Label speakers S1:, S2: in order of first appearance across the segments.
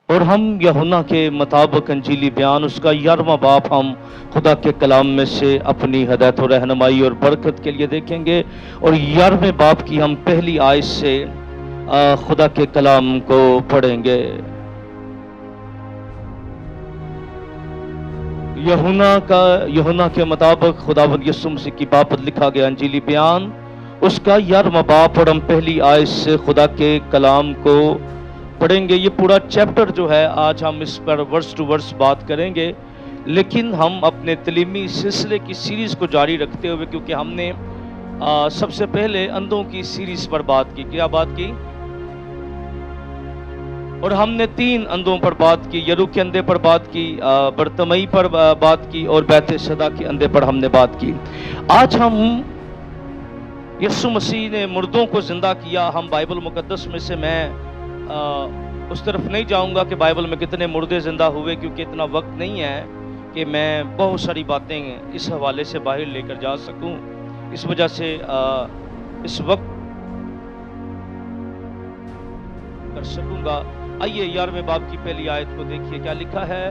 S1: اور ہم یوحنا کے مطابق انجیلی بیان اس کا 11واں باب ہم خدا کے کلام میں سے اپنی ہدایت و رہنمائی اور برکت کے لیے دیکھیں گے، اور 11ویں باب کی ہم پہلی آیت سے خدا کے کلام کو پڑھیں گے۔ یوحنا کے مطابق خداوند یسوع مسیح کی بابت لکھا گیا انجیلی بیان اس کا 11واں باب، اور ہم پہلی آیت سے خدا کے کلام کو پڑھیں گے۔ یہ پورا چیپٹر جو ہے آج ہم اس پر ورس ٹو ورس بات کریں گے، لیکن ہم اپنے تعلیمی سلسلے کی سیریز کو جاری رکھتے ہوئے، کیونکہ ہم نے سب سے پہلے اندھوں کی سیریز پر بات کی۔ کیا بات کی؟ اور ہم نے 3 اندھوں پر بات کی، یرو کے اندھے پر بات کی، برتمئی پر بات کی، اور بیت صدا کے اندھے پر ہم نے بات کی۔ آج ہم یسوع مسیح نے مردوں کو زندہ کیا، ہم بائبل مقدس میں سے میں اس طرف نہیں جاؤں گا کہ بائبل میں کتنے مردے زندہ ہوئے، کیونکہ اتنا وقت نہیں ہے کہ میں بہت ساری باتیں اس حوالے سے باہر لے کر جا سکوں۔ اس وجہ سے اس وقت کر سکوں گا۔ آئیے 11ویں باب کی پہلی آیت کو دیکھیے، کیا لکھا ہے؟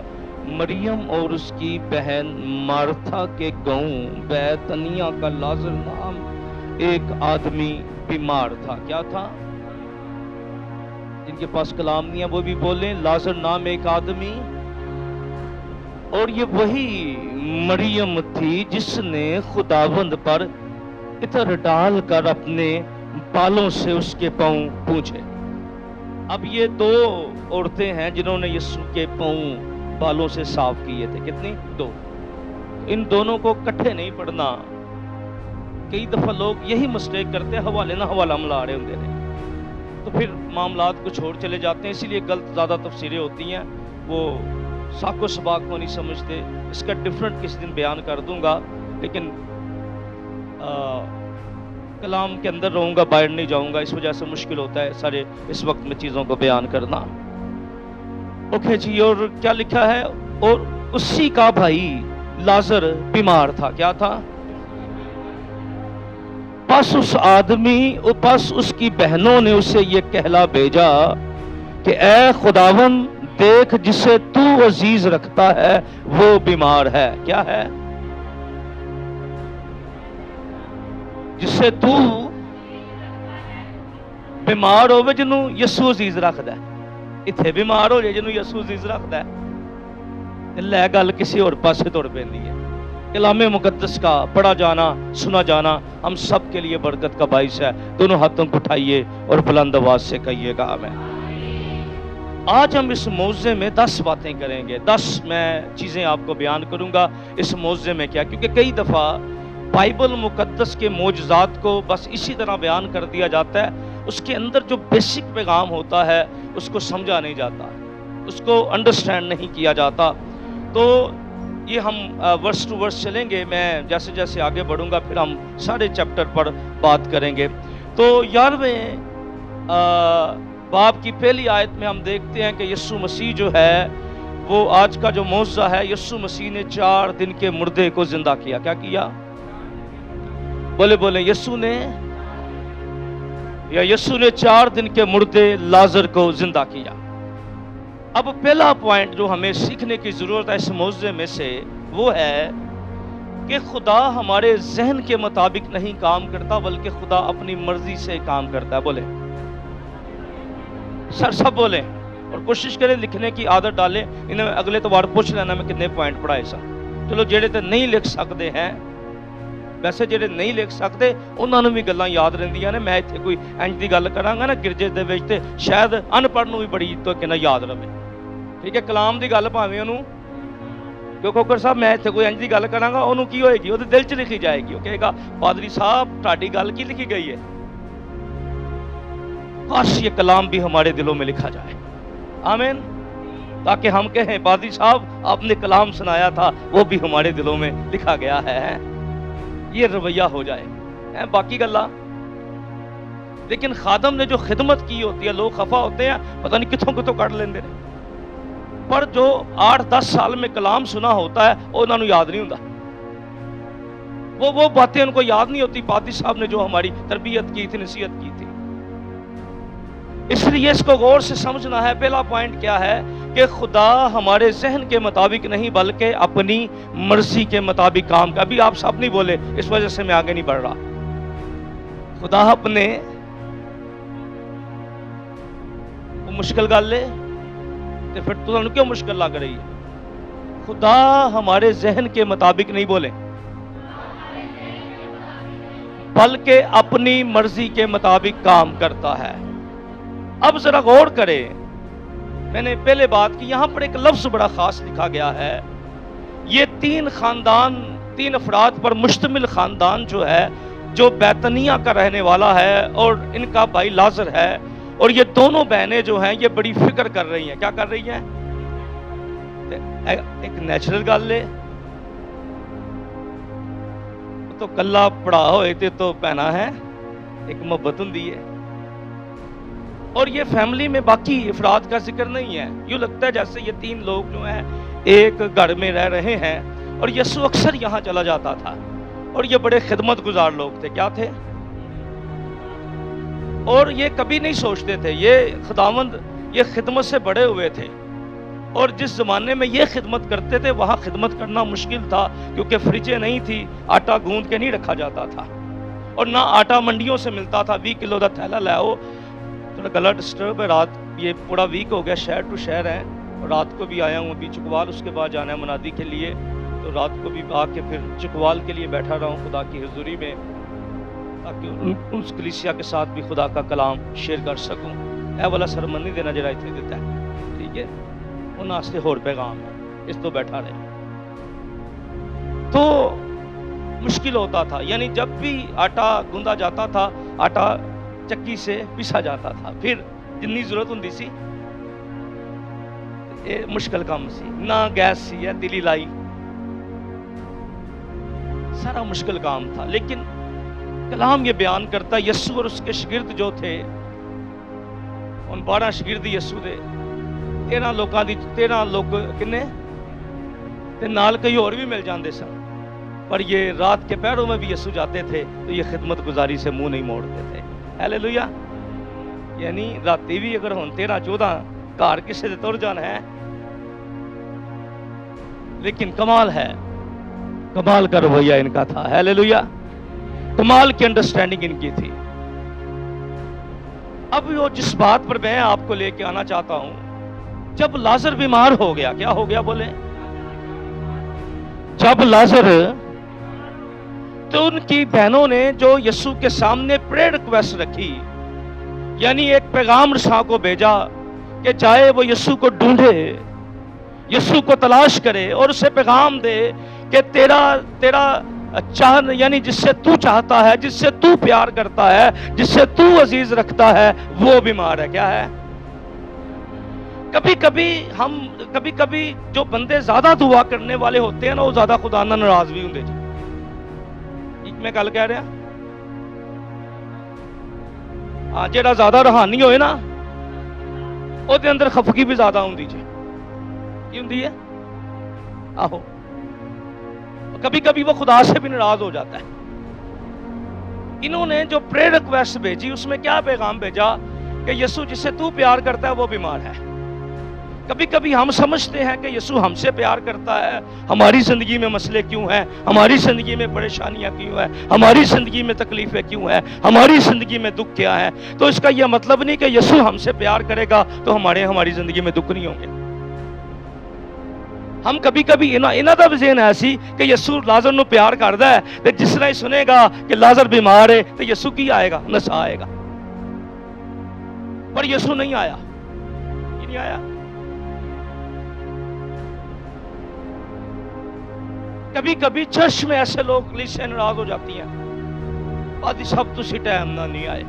S1: مریم اور اس کی بہن مارتھا کے گاؤں بیتنیا کا لازر نام ایک آدمی بیمار تھا۔ کیا تھا؟ جن کے پاس کلام نہیں ہے وہ بھی بولیں، لازر نام ایک آدمی۔ اور یہ وہی مریم تھی جس نے خداوند پر عطر ڈال کر اپنے بالوں سے اس کے پاؤں پوچھے۔ اب یہ 2 عورتیں ہیں جنہوں نے یسوع کے پاؤں بالوں سے صاف کیے تھے۔ کتنی؟ 2۔ ان دونوں کو کٹھے نہیں پڑھنا۔ کئی دفعہ لوگ یہی مسٹیک کرتے ہیں، حوالے نہ حوالہ ملا رہے ہوں نے، تو پھر معاملات کو چھوڑ چلے جاتے ہیں، اسی لیے غلط زیادہ تفسیریں ہوتی ہیں، وہ ساق و سباق کو نہیں سمجھتے۔ اس کا ڈیفرنٹ کسی دن بیان کر دوں گا، لیکن کلام کے اندر رہوں گا، باہر نہیں جاؤں گا، اس وجہ سے مشکل ہوتا ہے سارے اس وقت میں چیزوں کو بیان کرنا۔ اوکے جی، اور کیا لکھا ہے؟ اور اسی کا بھائی لازر بیمار تھا۔ کیا تھا؟ پس اس کی بہنوں نے اسے یہ کہلا بھیجا کہ اے خداوند دیکھ، جسے تو عزیز رکھتا ہے وہ بیمار ہے۔ کیا ہے؟ جسے تو بیمار ہوئے، جنہوں یسوع عزیز رکھتا ہے۔ اتھے بیمار ہو جائے جنہوں یسوع عزیز رکھتا ہے، لے گل کسی اور پاسے توڑ پیندی ہے۔ کلام مقدس کا پڑھا جانا، سنا جانا ہم سب کے لیے برکت کا باعث ہے۔ دونوں ہاتھوں کو اٹھائیے اور بلند آواز سے کہیے گا آمین۔ آج ہم اس موضوع میں 10 باتیں کریں گے، 10 میں چیزیں آپ کو بیان کروں گا اس موضوع میں۔ کیا؟ کیونکہ کئی دفعہ بائبل مقدس کے معجزات کو بس اسی طرح بیان کر دیا جاتا ہے، اس کے اندر جو بیسک پیغام ہوتا ہے اس کو سمجھا نہیں جاتا، اس کو انڈرسٹینڈ نہیں کیا جاتا۔ تو یہ ہم ورس ٹو ورس چلیں گے، میں جیسے جیسے آگے بڑھوں گا پھر ہم سارے چیپٹر پر بات کریں گے۔ تو 11ویں باب کی پہلی آیت میں ہم دیکھتے ہیں کہ یسوع مسیح جو ہے وہ آج کا جو معجزہ ہے، یسوع مسیح نے 4 دن کے مردے کو زندہ کیا۔ کیا کیا؟ بولے یسوع نے 4 دن کے مردے لازر کو زندہ کیا۔ اب پہلا پوائنٹ جو ہمیں سیکھنے کی ضرورت ہے اس موضوع میں سے وہ ہے کہ خدا ہمارے ذہن کے مطابق نہیں کام کرتا، بلکہ خدا اپنی مرضی سے کام کرتا ہے۔ بولے سب بولیں، اور کوشش کریں لکھنے کی عادت ڈالیں۔ انہیں اگلے توار پوچھ لینا میں کتنے پوائنٹ پڑھائے سا۔ چلو جڑے تے نہیں لکھ سکتے ہیں، ویسے جڑے نہیں لکھ سکتے انہوں نے بھی گلاں یاد رہندیاں نے۔ میں اتنے کوئی انج دی گل کراں گا نا گرجے دے وچ تے شاید ان پڑھ نوں بھی بڑی تو کہ نہ یاد رہے، ٹھیک ہے؟ کلام دی گل بھاویں انہوں کیوں کوکر صاحب میں اتنے کوئی انج دی گل کراں گا، انہوں کی ہوئے گی؟ وہ دل چ لکھی جائے گی۔ وہ کہے گا پادری صاحب تہاڈی گل کی لکھی گئی ہے؟ کاش یہ کلام بھی ہمارے دلوں میں لکھا جائے، آمین، تاکہ ہم کہیں پادری صاحب آپ نے کلام سنایا تھا وہ بھی ہمارے دلوں میں لکھا گیا ہے، یہ رویہ ہو جائے۔ باقی گلا لیکن خادم نے جو خدمت کی ہوتی ہے، لوگ خفا ہوتے ہیں پتہ نہیں کتوں کٹ لیندے نے، پر جو 8-10 سال میں کلام سنا ہوتا ہے وہ انہوں نے یاد نہیں ہوتا، وہ باتیں ان کو یاد نہیں ہوتی پادری صاحب نے جو ہماری تربیت کی تھی، نصیحت کی تھی۔ اس لیے اس کو غور سے سمجھنا ہے۔ پہلا پوائنٹ کیا ہے کہ خدا ہمارے ذہن کے مطابق نہیں بلکہ اپنی مرضی کے مطابق کام کا. ابھی آپ سب نہیں بولے, اس وجہ سے میں آگے نہیں بڑھ رہا. خدا اپنے مشکل گل لے تو پھر تمہیں کیوں مشکل لگ رہی ہے؟ خدا ہمارے ذہن کے مطابق نہیں بولے بلکہ اپنی مرضی کے مطابق کام کرتا ہے. اب ذرا غور کریں, میں نے پہلے بات کی, یہاں پر ایک لفظ بڑا خاص لکھا گیا ہے. یہ 3 خاندان, 3 افراد پر مشتمل خاندان جو ہے, جو بیتنیہ کا رہنے والا ہے اور ان کا بھائی لازر ہے, اور یہ دونوں بہنیں جو ہیں یہ بڑی فکر کر رہی ہیں. کیا کر رہی ہیں؟ ایک نیچرل گل ہے تو کلا پڑھا ہوئے تھے تو پہنا ہے, ایک محبت ہوں ہے. اور یہ فیملی میں باقی افراد کا ذکر نہیں ہے. یوں لگتا ہے جیسے یہ 3 لوگ جو ہیں ایک گھر میں رہ رہے ہیں, اور یسوع اکثر یہاں چلا جاتا تھا, اور یہ بڑے خدمت گزار لوگ تھے. کیا تھے؟ اور یہ کبھی نہیں سوچتے تھے, یہ خداوند یہ خدمت سے بڑے ہوئے تھے, اور جس زمانے میں یہ خدمت کرتے تھے وہاں خدمت کرنا مشکل تھا, کیونکہ فریجیں نہیں تھی, آٹا گوندھ کے نہیں رکھا جاتا تھا, اور نہ آٹا منڈیوں سے ملتا تھا. 20 کلو کا تھیلا لے آؤ. تھوڑا گلا ڈسٹرب ہے, رات یہ پورا ویک ہو گیا, شہر ٹو شہر ہے, اور رات کو بھی آیا ہوں ابھی چکوال, اس کے بعد جانا ہے منادی کے لیے, تو رات کو بھی آ کے پھر چکوال کے لیے بیٹھا رہا ہوں خدا کی حضوری میں, تاکہ اس کلیسیا کے ساتھ بھی خدا کا کلام شیئر کر سکوں. اے والا سرمن نہیں دینا جڑا اتنے دیتا ہے, ٹھیک ہے, ان واسطے ہور پیغام ہے, اس تو بیٹھا رہے. تو مشکل ہوتا تھا, یعنی جب بھی آٹا گوندا جاتا تھا, آٹا چکی سے پیسا جاتا تھا, پھر جنی ضرورت ہوندی سی مشکل کام سی, نہ گیس سی ہے دلی لائی, سارا مشکل کام تھا. لیکن کلام یہ بیان کرتا, یسوع اور اس کے شاگرد جو تھے, ان 12 شاگرد یسوع دے, 13 لوکاں دی 13 لوگ کنے تے نال کئی اور بھی مل جاندے سن, پر یہ رات کے پہروں میں بھی یسوع جاتے تھے تو یہ خدمت گزاری سے منہ نہیں موڑتے تھے. ہیلیلویا. یعنی راتی بھی اگر ہن 13-14 گھر کسے دے تر جانا ہے, لیکن کمال ہے, کمال کا رویہ ان کا تھا. ہیلیلویا. کمال کی انڈرسٹینڈنگ ان کی تھی. اب وہ جس بات پر میں آپ کو لے کے آنا چاہتا ہوں, جب لازر بیمار ہو گیا, کیا ہو گیا بولیں؟ جب لازر, تو ان کی بہنوں نے جو یسوع کے سامنے پریئر ریکویسٹ رکھی, یعنی ایک پیغام رساں کو بھیجا کہ جائے وہ یسوع کو ڈھونڈے, یسوع کو تلاش کرے اور اسے پیغام دے کہ تیرا چاہن, یعنی جس سے تو چاہتا ہے, جس سے تو پیار کرتا ہے, جس سے تو عزیز رکھتا ہے, وہ بیمار ہے. کیا ہے؟ کبھی کبھی جو بندے زیادہ دعا کرنے والے ہوتے ہیں نا, وہ زیادہ خدا نال ناراض بھی ہوندے. میں گل کہہ رہا ہاں, جیڑا زیادہ روحانی ہوئے نا او دے اندر خفگی بھی زیادہ ہوندی جی. کی ہوندی ہے؟ آہو, کبھی کبھی وہ خدا سے بھی ناراض ہو جاتا ہے. انہوں نے جو پریئر ریکویسٹ بھیجی, اس میں کیا پیغام بھیجا کہ یسوع جس سے تو پیار کرتا ہے وہ بیمار ہے. کبھی کبھی ہم سمجھتے ہیں کہ یسوع ہم سے پیار کرتا ہے, ہماری زندگی میں مسئلے کیوں ہیں, ہماری زندگی میں پریشانیاں کیوں ہیں, ہماری زندگی میں تکلیفیں کیوں ہیں, ہماری زندگی میں دکھ کیا ہے. تو اس کا یہ مطلب نہیں کہ یسوع ہم سے پیار کرے گا تو ہماری زندگی میں دکھ نہیں ہوں گے. ہم کبھی کبھی انہاں دا بھی ذہن ایسی کہ یسوع لازر نو پیار کردا ہے, تے جس طرح ہی سنے گا کہ لازر بیمار ہے تو یسوع کی آئے گا, نسا آئے گا. پر یسوع نہیں آیا. کی نہیں آیا؟ کبھی کبھی چرچ میں ایسے لوگ کلیسیا ناراض ہو جاتی ہیں, آدھی سب تو سی ٹائم نہ نہیں آئے.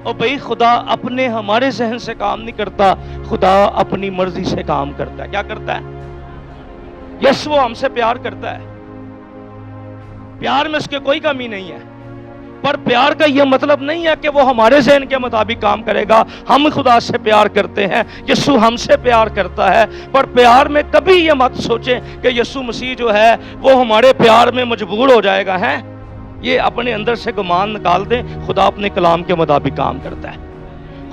S1: اور بھئی خدا اپنے ہمارے ذہن سے کام نہیں کرتا, خدا اپنی مرضی سے کام کرتا ہے. کیا کرتا ہے؟ یسوع ہم سے پیار کرتا ہے, پیار میں اس کے کوئی کمی نہیں ہے, پر پیار کا یہ مطلب نہیں ہے کہ وہ ہمارے ذہن کے مطابق کام کرے گا. ہم خدا سے پیار کرتے ہیں, یسوع ہم سے پیار کرتا ہے, پر پیار میں کبھی یہ مت سوچیں کہ یسوع مسیح جو ہے وہ ہمارے پیار میں مجبور ہو جائے گا. ہے یہ اپنے اندر سے گمان نکال دیں, خدا اپنے کلام کے مطابق کام کرتا ہے.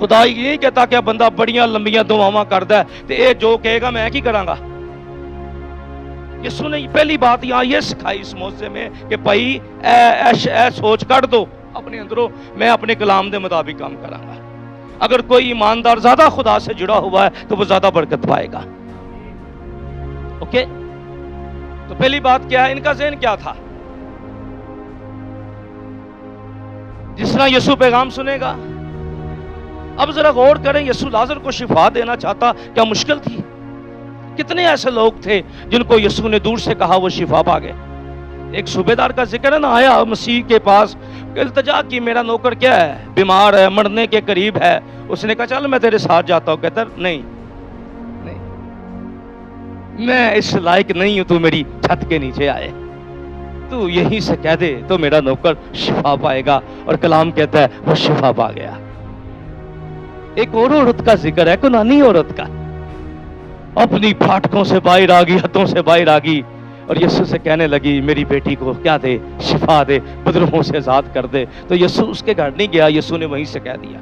S1: خدا یہ نہیں کہتا کہ بندہ بڑیاں لمبیاں دعاواں کردا ہے تے اے جو کہے گا میں کی کراں گا. یسوع نے پہلی بات یہاں یہ سکھائی اس موضوع میں کہ بھائی اے سوچ کر دو اپنے اندروں، میں اپنے کلام دے مطابق کام کراں گا. اگر کوئی ایماندار زیادہ خدا سے جڑا ہوا ہے تو وہ زیادہ برکت پائے گا. اوکے، تو پہلی بات کیا ہے، ان کا ذہن کیا تھا؟ جس طرح یسوع پیغام سنے گا. اب ذرا غور کریں، یسوع لازر کو شفا دینا چاہتا، کیا مشکل تھی؟ کتنے ایسے لوگ تھے جن کو یسوع نے دور سے کہا وہ شفا پا گئے. ایک صوبے دار کا ذکر ہے نا، آیا مسیح کے پاس، التجا کی میرا نوکر کیا ہے، بیمار ہے، مرنے کے قریب ہے. اس نے کہا چل میں تیرے ساتھ جاتا ہوں. کہتا نہیں نہیں، میں اس لائق نہیں ہوں تو میری چھت کے نیچے آئے، تو یہیں سے کہہ دے تو میرا نوکر شفا پائے گا. اور کلام کہتا ہے وہ شفا پا گیا. ایک اور عورت کا ذکر ہے، کنانی عورت کا، اپنی پھاٹکوں سے باہر آ گئی، ہاتھوں سے باہر آ گئی اور یسوع سے کہنے لگی میری بیٹی کو کیا دے، شفا دے، بدروں سے آزاد کر دے. تو یسوع اس کے گھر نہیں گیا، یسوع نے وہیں سے کہہ دیا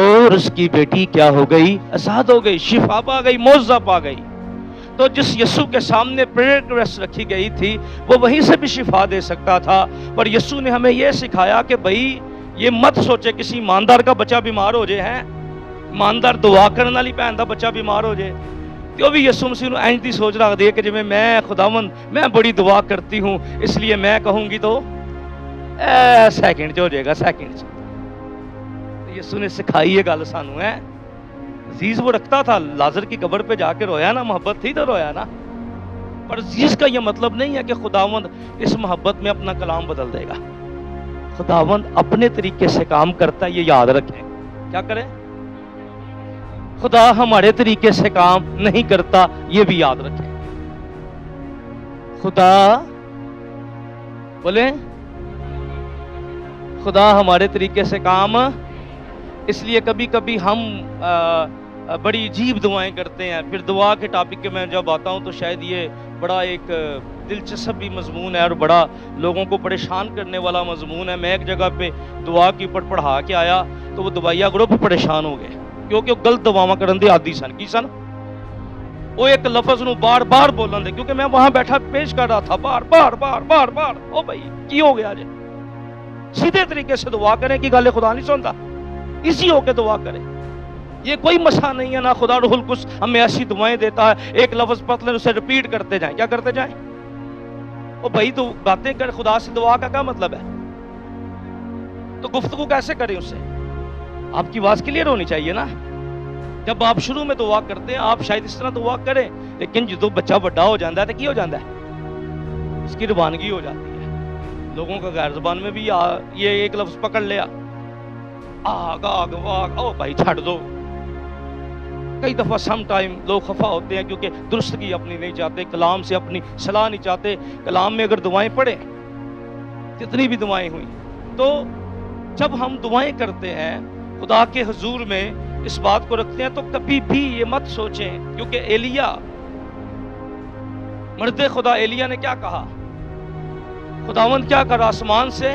S1: اور اس کی بیٹی کیا ہو گئی، آزاد ہو گئی، شفا پا گئی، معجزہ پا گئی. تو جس یسوع کے سامنے پریئر ریکویسٹ رکھی گئی تھی وہ وہیں سے بھی شفا دے سکتا تھا. پر یسوع نے ہمیں یہ سکھایا کہ بھائی یہ مت سوچے کسی ایماندار کا بچہ بیمار ہو جائے، ہیں ایماندار دعا کرنے والی بہن کا بچہ بیمار ہو جائے تو بھی یسوع مسیح نے اینج دی سوچ رکھ دی کہ جی میں خداوند میں بڑی دعا کرتی ہوں اس لیے میں کہوں گی تو سیکنڈ جو ہو جائے گا، سیکنڈ سے. یسوع نے سکھائی یہ گل سانو ہے. عزیز وہ رکھتا تھا، لازر کی قبر پہ جا کے رویا نا، محبت تھی تو رویا نا. پر عزیز کا یہ مطلب نہیں ہے کہ خداوند اس محبت میں اپنا کلام بدل دے گا. خداوند اپنے طریقے سے کام کرتا ہے، یہ یاد رکھیں. کیا کریں؟ خدا ہمارے طریقے سے کام نہیں کرتا، یہ بھی یاد رکھیں. خدا بولیں، خدا ہمارے طریقے سے کام، اس لیے کبھی کبھی ہم بڑی عجیب دعائیں کرتے ہیں. پھر دعا کے ٹاپک کے میں جب آتا ہوں تو شاید یہ بڑا ایک دلچسپ بھی مضمون ہے اور بڑا لوگوں کو پریشان کرنے والا مضمون ہے. میں ایک جگہ پہ دعا کے اوپر پڑھا کے آیا تو وہ دعائیا گروپ پریشان ہو گئے کیونکہ وہ غلط دعاواں کرن دے عادی سن. کی سن؟ وہ ایک لفظ نو بار بار بولن دے، کیونکہ میں وہاں بیٹھا پیش کر رہا تھا بار بار بار بار بار. او بھائی کی ہو گیا جی؟ سیدھے طریقے سے دعا کریں کی گل خدا نہیں سنتا، اسی ہو کے دعا کریں. یہ کوئی مسئلہ نہیں ہے. نہ خدا روح القدس ہمیں ایسی دعائیں دیتا ہے ایک لفظ پتلے اسے ریپیٹ کرتے جائیں. کیا کرتے جائیں؟ او بھائی تو باتیں کر، خدا سے دعا کا کیا مطلب ہے؟ تو گفتگو کیسے کریں اس سے؟ آپ کی آواز کلیئر ہونی چاہیے نا. جب آپ شروع میں دعا کرتے ہیں آپ شاید اس طرح دعا کریں، لیکن جدو بچہ بڑا ہو جاتا ہے تو کی ہو جاتا ہے؟ اس کی روانگی ہو جاتی ہے. لوگوں کا غیر زبان میں بھی یہ ایک لفظ پکڑ لیا، آگ آگ واگ، او بھائی چھڑ دو. کئی دفعہ سم ٹائم لوگ خفا ہوتے ہیں کیونکہ درستگی اپنی نہیں چاہتے، کلام سے اپنی صلاح نہیں چاہتے. کلام میں اگر دعائیں پڑھیں، جتنی بھی دعائیں ہوئیں، تو جب ہم دعائیں کرتے ہیں خدا کے حضور میں اس بات کو رکھتے ہیں تو کبھی بھی یہ مت سوچیں، کیونکہ ایلیا مرد خدا ایلیا نے کیا کہا؟ خداوند کیا کر آسمان سے.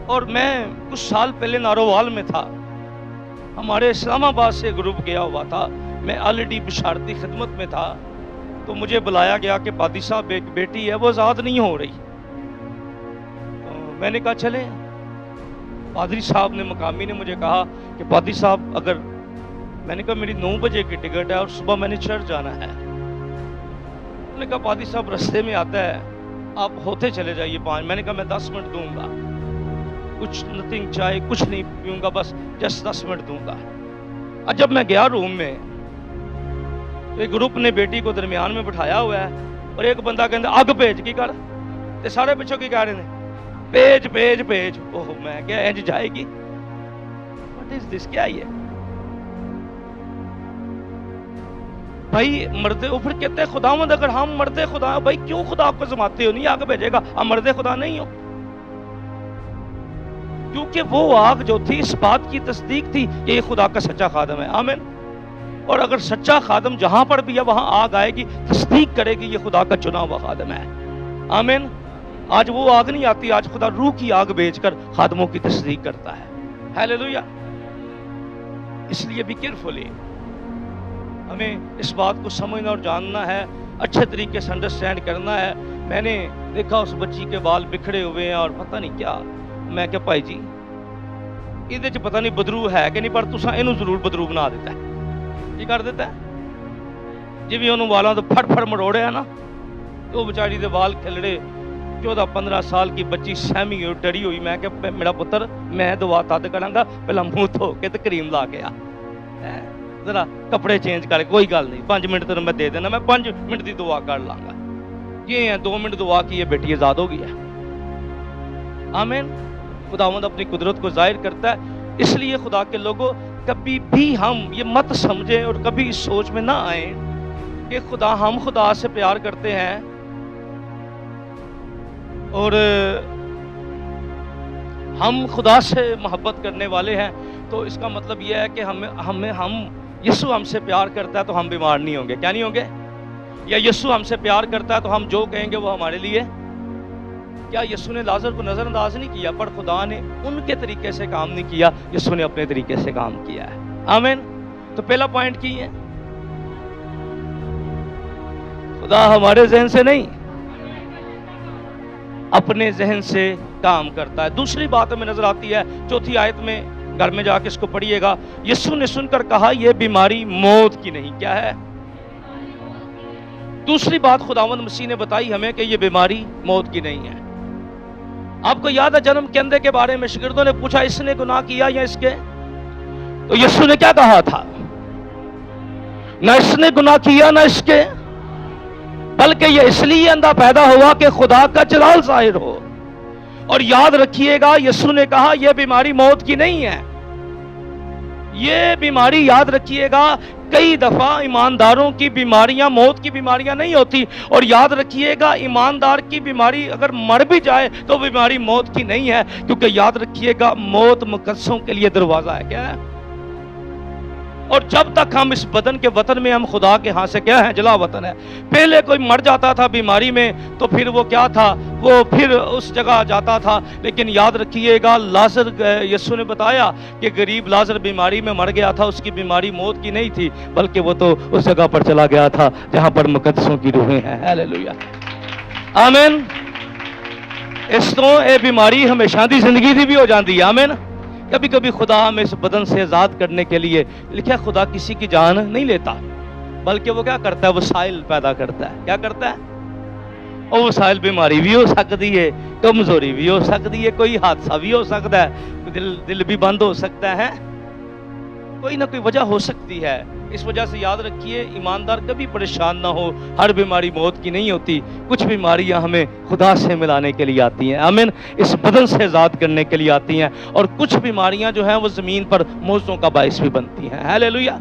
S1: اور میں کچھ سال پہلے نارووال میں تھا، ہمارے اسلام آباد سے گروپ گیا ہوا تھا، میں آلریڈی بشارتی خدمت میں تھا. تو مجھے بلایا گیا کہ پادری صاحب ایک بیٹی ہے وہ آزاد نہیں ہو رہی. تو میں نے کہا چلیں. پادری صاحب نے، مقامی نے مجھے کہا کہ پادری صاحب اگر، میں نے کہا میری 9 بجے کی ٹکٹ ہے اور صبح میں نے چرچ جانا ہے. انہوں نے کہا پادری صاحب رستے میں آتا ہے آپ ہوتے چلے جائیے 5. میں نے کہا میں 10 منٹ دوں گا، کچھ نتھنگ چائے کچھ نہیں پیوں گا، بس جسٹ 10 منٹ دوں گا. اور جب میں گیا روم میں تو ایک گروپ نے بیٹی کو درمیان میں بٹھایا ہوا ہے اور ایک بندہ کہتا اگ بھیج کی کر، تے سارے پچھوں کی کہہ رہے ہیں بھیج بھیج بھیج. اوہ میں کیا انج جائے گی؟ واٹ از دس؟ کیا یہ بھائی مرد؟ پھر کہتے ہیں خداوند اگر ہم مرد خدا، بھائی کیوں خدا کو زماتے ہو؟ نہیں آگ بھیجے گا، ہم مرد خدا نہیں ہو. کیونکہ وہ آگ جو تھی اس بات کی تصدیق تھی کہ یہ خدا کا سچا خادم ہے. آمین. اور اگر سچا خادم جہاں پر بھی ہے وہاں آگ آئے گی، تصدیق کرے گی یہ خدا کا چنا ہوا خادم ہے. آمین. آج وہ آگ نہیں آتی، آج خدا روح کی آگ بھیج کر خادموں کی تصدیق کرتا ہے. ہیلیلویا. اس لیے بی کیئرفلی، ہمیں اس بات کو سمجھنا اور جاننا ہے، اچھے طریقے سے انڈرسٹینڈ کرنا ہے. میں نے دیکھا اس بچی کے بال بکھڑے ہوئے ہیں اور پتہ نہیں کیا، میں کہ بھائی جی ਇਹਦੇ ਚ ਪਤਾ ਨਹੀਂ ਬਦਰੂ ਹੈ ਕਿ ਨਹੀਂ, ਪਰ ਤੁਸੀਂ ਇਹਨੂੰ ਜ਼ਰੂਰ ਬਦਰੂ ਬਣਾ ਦਿੱਤਾ. ਕੀ ਕਰ ਦਿੱਤਾ? ਜਿਵੇਂ ਉਹਨੂੰ ਵਾਲਾਂ ਤੋਂ ਫੜ ਫੜ ਮਰੋੜਿਆ ਨਾ, ਉਹ ਵਿਚਾਰੀ ਦੇ ਵਾਲ ਖਿਲੜੇ. 14-15 ਸਾਲ ਕੀ ਬੱਚੀ ਸਹਿਮੀ ਹੋਈ, ਡਰੀ ਹੋਈ. ਮੈਂ ਕਿ ਮੇਰਾ ਪੁੱਤਰ ਮੈਂ ਦੁਆ ਤਦ ਕਰਾਂਗਾ, ਪਹਿਲਾਂ ਮੂੰਹ ਧੋ ਕੇ ਤੇ ਕਰੀਮ ਲਾ ਕੇ ਆ, ਜ਼ਰਾ ਕੱਪੜੇ ਚੇਂਜ ਕਰ, ਕੋਈ ਗੱਲ ਨਹੀਂ 5 ਮਿੰਟ ਤੈਨੂੰ ਮੈਂ ਦੇ ਦੇਣਾ, ਮੈਂ 5 ਮਿੰਟ ਦੀ ਦੁਆ ਕਰ ਲਾਂਗਾ. یہ ہے 2 منٹ دعا کی، یہ بیٹی آزاد ہو گیا. آمین. خداوند اپنی قدرت کو ظاہر کرتا ہے. اس لیے خدا کے لوگوں کبھی بھی ہم یہ مت سمجھیں اور کبھی اس سوچ میں نہ آئیں کہ ہم خدا سے پیار کرتے ہیں اور ہم خدا سے محبت کرنے والے ہیں، تو اس کا مطلب یہ ہے کہ ہم یسوع ہم سے پیار کرتا ہے تو ہم بیمار نہیں ہوں گے. کیا نہیں ہوں گے؟ یا یسوع ہم سے پیار کرتا ہے تو ہم جو کہیں گے وہ ہمارے لیے. کیا یسوع نے لازر کو نظر انداز نہیں کیا؟ پر خدا نے ان کے طریقے سے کام نہیں کیا، یسوع نے اپنے طریقے سے کام کیا ہے. آمین. تو پہلا پوائنٹ کی ہے، خدا ہمارے ذہن سے نہیں، اپنے ذہن سے کام کرتا ہے. دوسری بات ہمیں نظر آتی ہے 4 آیت میں، گھر میں جا کے اس کو پڑھیے گا. یسوع نے سن کر کہا یہ بیماری موت کی نہیں. کیا ہے؟ دوسری بات خداوند مسیح نے بتائی ہمیں کہ یہ بیماری موت کی نہیں ہے. آپ کو یاد ہے جنم کے اندھے کے بارے میں شاگردوں نے پوچھا اس نے گناہ کیا یا اس کے؟ تو یسوع نے کیا کہا تھا؟ نہ اس نے گناہ کیا نہ اس کے، بلکہ یہ اس لیے اندھا پیدا ہوا کہ خدا کا جلال ظاہر ہو. اور یاد رکھیے گا یسوع نے کہا یہ بیماری موت کی نہیں ہے. یہ بیماری یاد رکھیے گا، کئی دفعہ ایمانداروں کی بیماریاں موت کی بیماریاں نہیں ہوتی. اور یاد رکھیے گا ایماندار کی بیماری اگر مر بھی جائے تو بیماری موت کی نہیں ہے، کیونکہ یاد رکھیے گا موت مقدسوں کے لیے دروازہ ہے. کیا ہے؟ اور جب تک ہم اس بدن کے وطن میں، ہم خدا کے ہاں سے کیا ہے؟ جلا وطن ہے. پہلے کوئی مر جاتا تھا بیماری میں تو پھر وہ کیا تھا؟ وہ پھر اس جگہ جاتا تھا. لیکن یاد رکھیے گا لازر، یسوع نے بتایا کہ غریب لازر بیماری میں مر گیا تھا، اس کی بیماری موت کی نہیں تھی، بلکہ وہ تو اس جگہ پر چلا گیا تھا جہاں پر مقدسوں کی روحیں ہیں. ہیلیلویا. آمین. اس طرح یہ بیماری ہمیشہ دی زندگی دی بھی ہو جاتی ہے. آمین. کبھی کبھی خدا ہمیں اس بدن سے آزاد کرنے کے لیے، لکھا خدا کسی کی جان نہیں لیتا، بلکہ وہ کیا کرتا ہے؟ وسائل پیدا کرتا ہے. کیا کرتا ہے؟ اور وسائل بیماری بھی ہو سکتی ہے، کمزوری بھی ہو سکتی ہے، کوئی حادثہ بھی ہو سکتا ہے، دل بھی بند ہو سکتا ہے، کوئی نہ کوئی وجہ ہو سکتی ہے. اس وجہ سے یاد رکھیے ایماندار کبھی پریشان نہ ہو. ہر بیماری موت کی نہیں ہوتی. کچھ بیماریاں ہمیں خدا سے ملانے کے لیے آتی ہیں. آمین. اس بدن سے آزاد کرنے کے لیے آتی ہیں. اور کچھ بیماریاں جو ہیں وہ زمین پر موتوں کا باعث بھی بنتی ہیں. ہیلیلویا.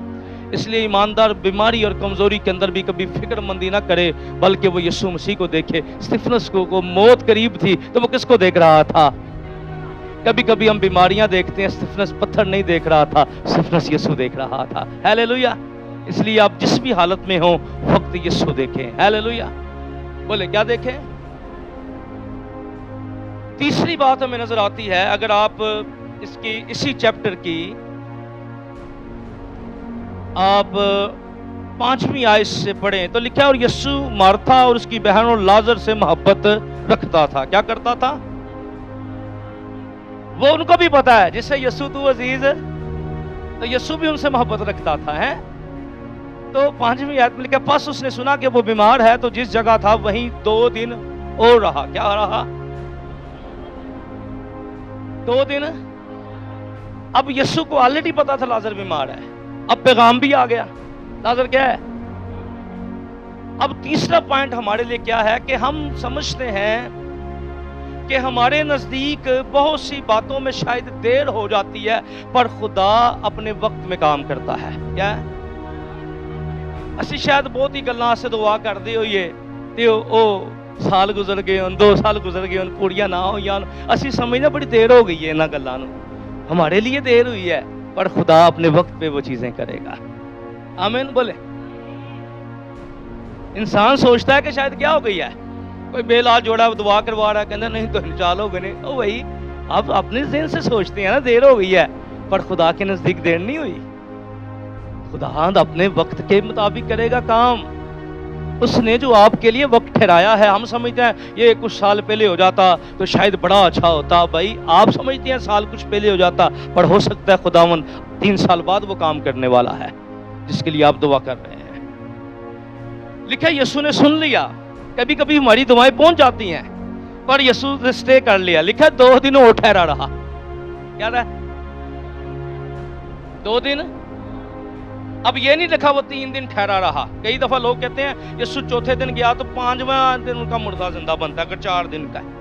S1: اس لیے ایماندار بیماری اور کمزوری کے اندر بھی کبھی فکر مندی نہ کرے، بلکہ وہ یسوع مسیح کو دیکھے. استفنس کو موت قریب تھی تو وہ کس کو دیکھ رہا تھا؟ کبھی کبھی ہم بیماریاں دیکھتے ہیں، استفنس پتھر نہیں دیکھ رہا تھا، استفنس یسوع دیکھ رہا تھا. ہیلیلویا. اس لیے آپ جس بھی حالت میں ہوں وقت یسوع دیکھیں. ہیلیلویا. بولے کیا دیکھیں؟ تیسری بات ہمیں نظر آتی ہے، اگر آپ اسی چیپٹر کی آپ 5ویں آیت سے پڑھیں تو لکھا ہے اور یسوع مارتھا اور اس کی بہن اور لازر سے محبت رکھتا تھا. کیا کرتا تھا؟ وہ ان کو بھی پتا ہے جس سے یسوع تو عزیز ہے، تو یسوع بھی ان سے محبت رکھتا تھا. ہے تو 5ویں آیت میں لکھا پس اس نے سنا کہ وہ بیمار ہے تو جس جگہ تھا وہیں 2 دن اور رہا. کیا رہا؟ 2 دن. اب یسوع کو آلریڈی پتا تھا لازر بیمار ہے، اب پیغام بھی آ گیا. لازر کیا ہے؟ اب تیسرا پوائنٹ ہمارے لیے کیا ہے کہ ہم سمجھتے ہیں کہ ہمارے نزدیک بہت سی باتوں میں شاید دیر ہو جاتی ہے، پر خدا اپنے وقت میں کام کرتا ہے. کیا ہے؟ اسی شاید بہت ہی گلاں سے دعا کر دے ہوئے تے او سال گزر گئے، 2 سال گزر گئے، پوریاں نہ ہوئی. اسی سمجھنا بڑی دیر ہو گئی ہے انہاں گلاں نوں، ہمارے لیے دیر ہوئی ہے، پر خدا اپنے وقت پہ وہ چیزیں کرے گا. آمین. بولے انسان سوچتا ہے کہ شاید کیا ہو گئی ہے، کوئی بے علاج جوڑا دعا کروا رہا ہے، کہنا نہیں تو چال ہو گئے. او بھائی آپ اپنے ذہن سے سوچتے ہیں نا دیر ہو گئی ہے، پر خدا کے نزدیک دیر نہیں ہوئی. خدا اپنے وقت کے مطابق کرے گا کام. اس نے جو آپ کے لیے وقت ٹھہرایا ہے, ہم سمجھتے ہیں یہ کچھ سال پہلے ہو جاتا تو شاید بڑا اچھا ہوتا. بھائی آپ سمجھتے ہیں سال کچھ پہلے ہو جاتا, پر ہو سکتا ہے خداوند 3 سال بعد وہ کام کرنے والا ہے جس کے لیے آپ دعا کر رہے ہیں. لکھا یسوع نے سن لیا. کبھی کبھی ہماری دعائیں پہنچ جاتی ہیں پر یسوع نے سٹے کر لیا. لکھا 2 دن اور ٹھہرا رہا. کیا رہا؟ 2 دن. اب یہ نہیں لکھا وہ 3 دن ٹھہرا رہا. کئی دفعہ لوگ کہتے ہیں یسوع چوتھے دن گیا تو 5واں دن ان کا مردہ زندہ بنتا ہے اگر 4 دن کا ہے.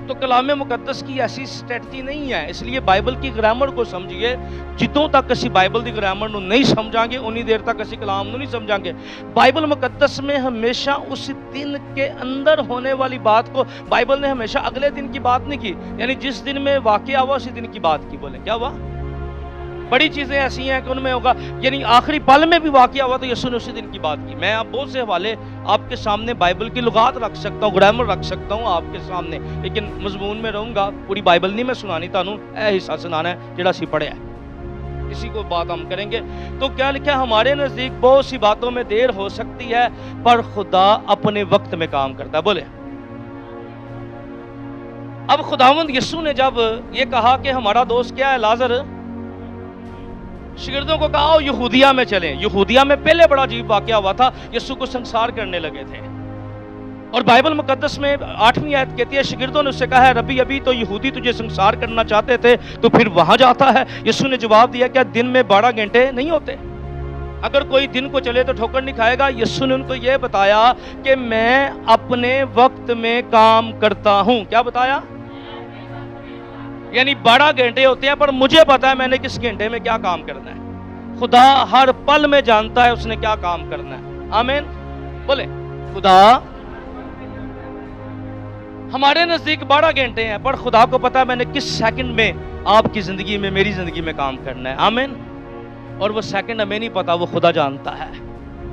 S1: تو کلام مقدس کی ایسی اسٹریٹجی نہیں ہے. اس لیے بائبل کی گرامر کو سمجھیے. جتوں تک اسی بائبل دی گرامر نو نہیں سمجھاں گے انہی دیر تک اسی کلام نو نہیں سمجھاں گے. بائبل مقدس میں ہمیشہ اس دن کے اندر ہونے والی بات کو, بائبل نے ہمیشہ اگلے دن کی بات نہیں کی. یعنی جس دن میں واقعہ ہوا اسی دن کی بات کی. بولیں کیا ہوا؟ بڑی چیزیں ایسی ہیں کہ ان میں ہوگا, یعنی آخری پل میں بھی واقعہ ہوا تو یسوع نے اسی دن کی بات کی. میں اب بہت سے حوالے آپ کے سامنے بائبل کی لغات رکھ سکتا ہوں, گرامر رکھ سکتا ہوں آپ کے سامنے, لیکن مضمون میں رہوں گا. پوری بائبل نہیں میں سنانی تانوں, اے حصہ سنانا ہے جڑا سی پڑھیا ہے, اسی کو بات ہم کریں گے. تو کیا لکھا؟ ہمارے نزدیک بہت سی باتوں میں دیر ہو سکتی ہے پر خدا اپنے وقت میں کام کرتا ہے. بولے. اب خداوند یسوع نے جب یہ کہا کہ ہمارا دوست کیا ہے لازر, شاگردوں کو کہا یہودیہ میں چلیں. یہودیہ میں پہلے بڑا عجیب واقعہ ہوا تھا, یسوع کو سنسار کرنے لگے تھے. اور بائبل مقدس میں 8ویں آیت کہتی ہے شاگردوں نے اس سے کہا ہے ربی ابھی تو یہودی تجھے سنسار کرنا چاہتے تھے تو پھر وہاں جاتا ہے. یسوع نے جواب دیا کیا دن میں 12 گھنٹے نہیں ہوتے؟ اگر کوئی دن کو چلے تو ٹھوکر نہیں کھائے گا. یسوع نے ان کو یہ بتایا کہ میں اپنے وقت میں کام کرتا ہوں. کیا بتایا؟ یعنی 12 گھنٹے ہوتے ہیں پر مجھے پتا ہے میں نے کس گھنٹے میں کیا کام کرنا ہے. خدا ہر پل میں جانتا ہے اس نے کیا کام کرنا ہے. آمین. بولے. خدا ہمارے نزدیک 12 گھنٹے ہیں پر خدا کو پتا ہے میں نے کس سیکنڈ میں آپ کی زندگی میں میری زندگی میں کام کرنا ہے. آمین. اور وہ سیکنڈ ہمیں نہیں پتا, وہ خدا جانتا ہے,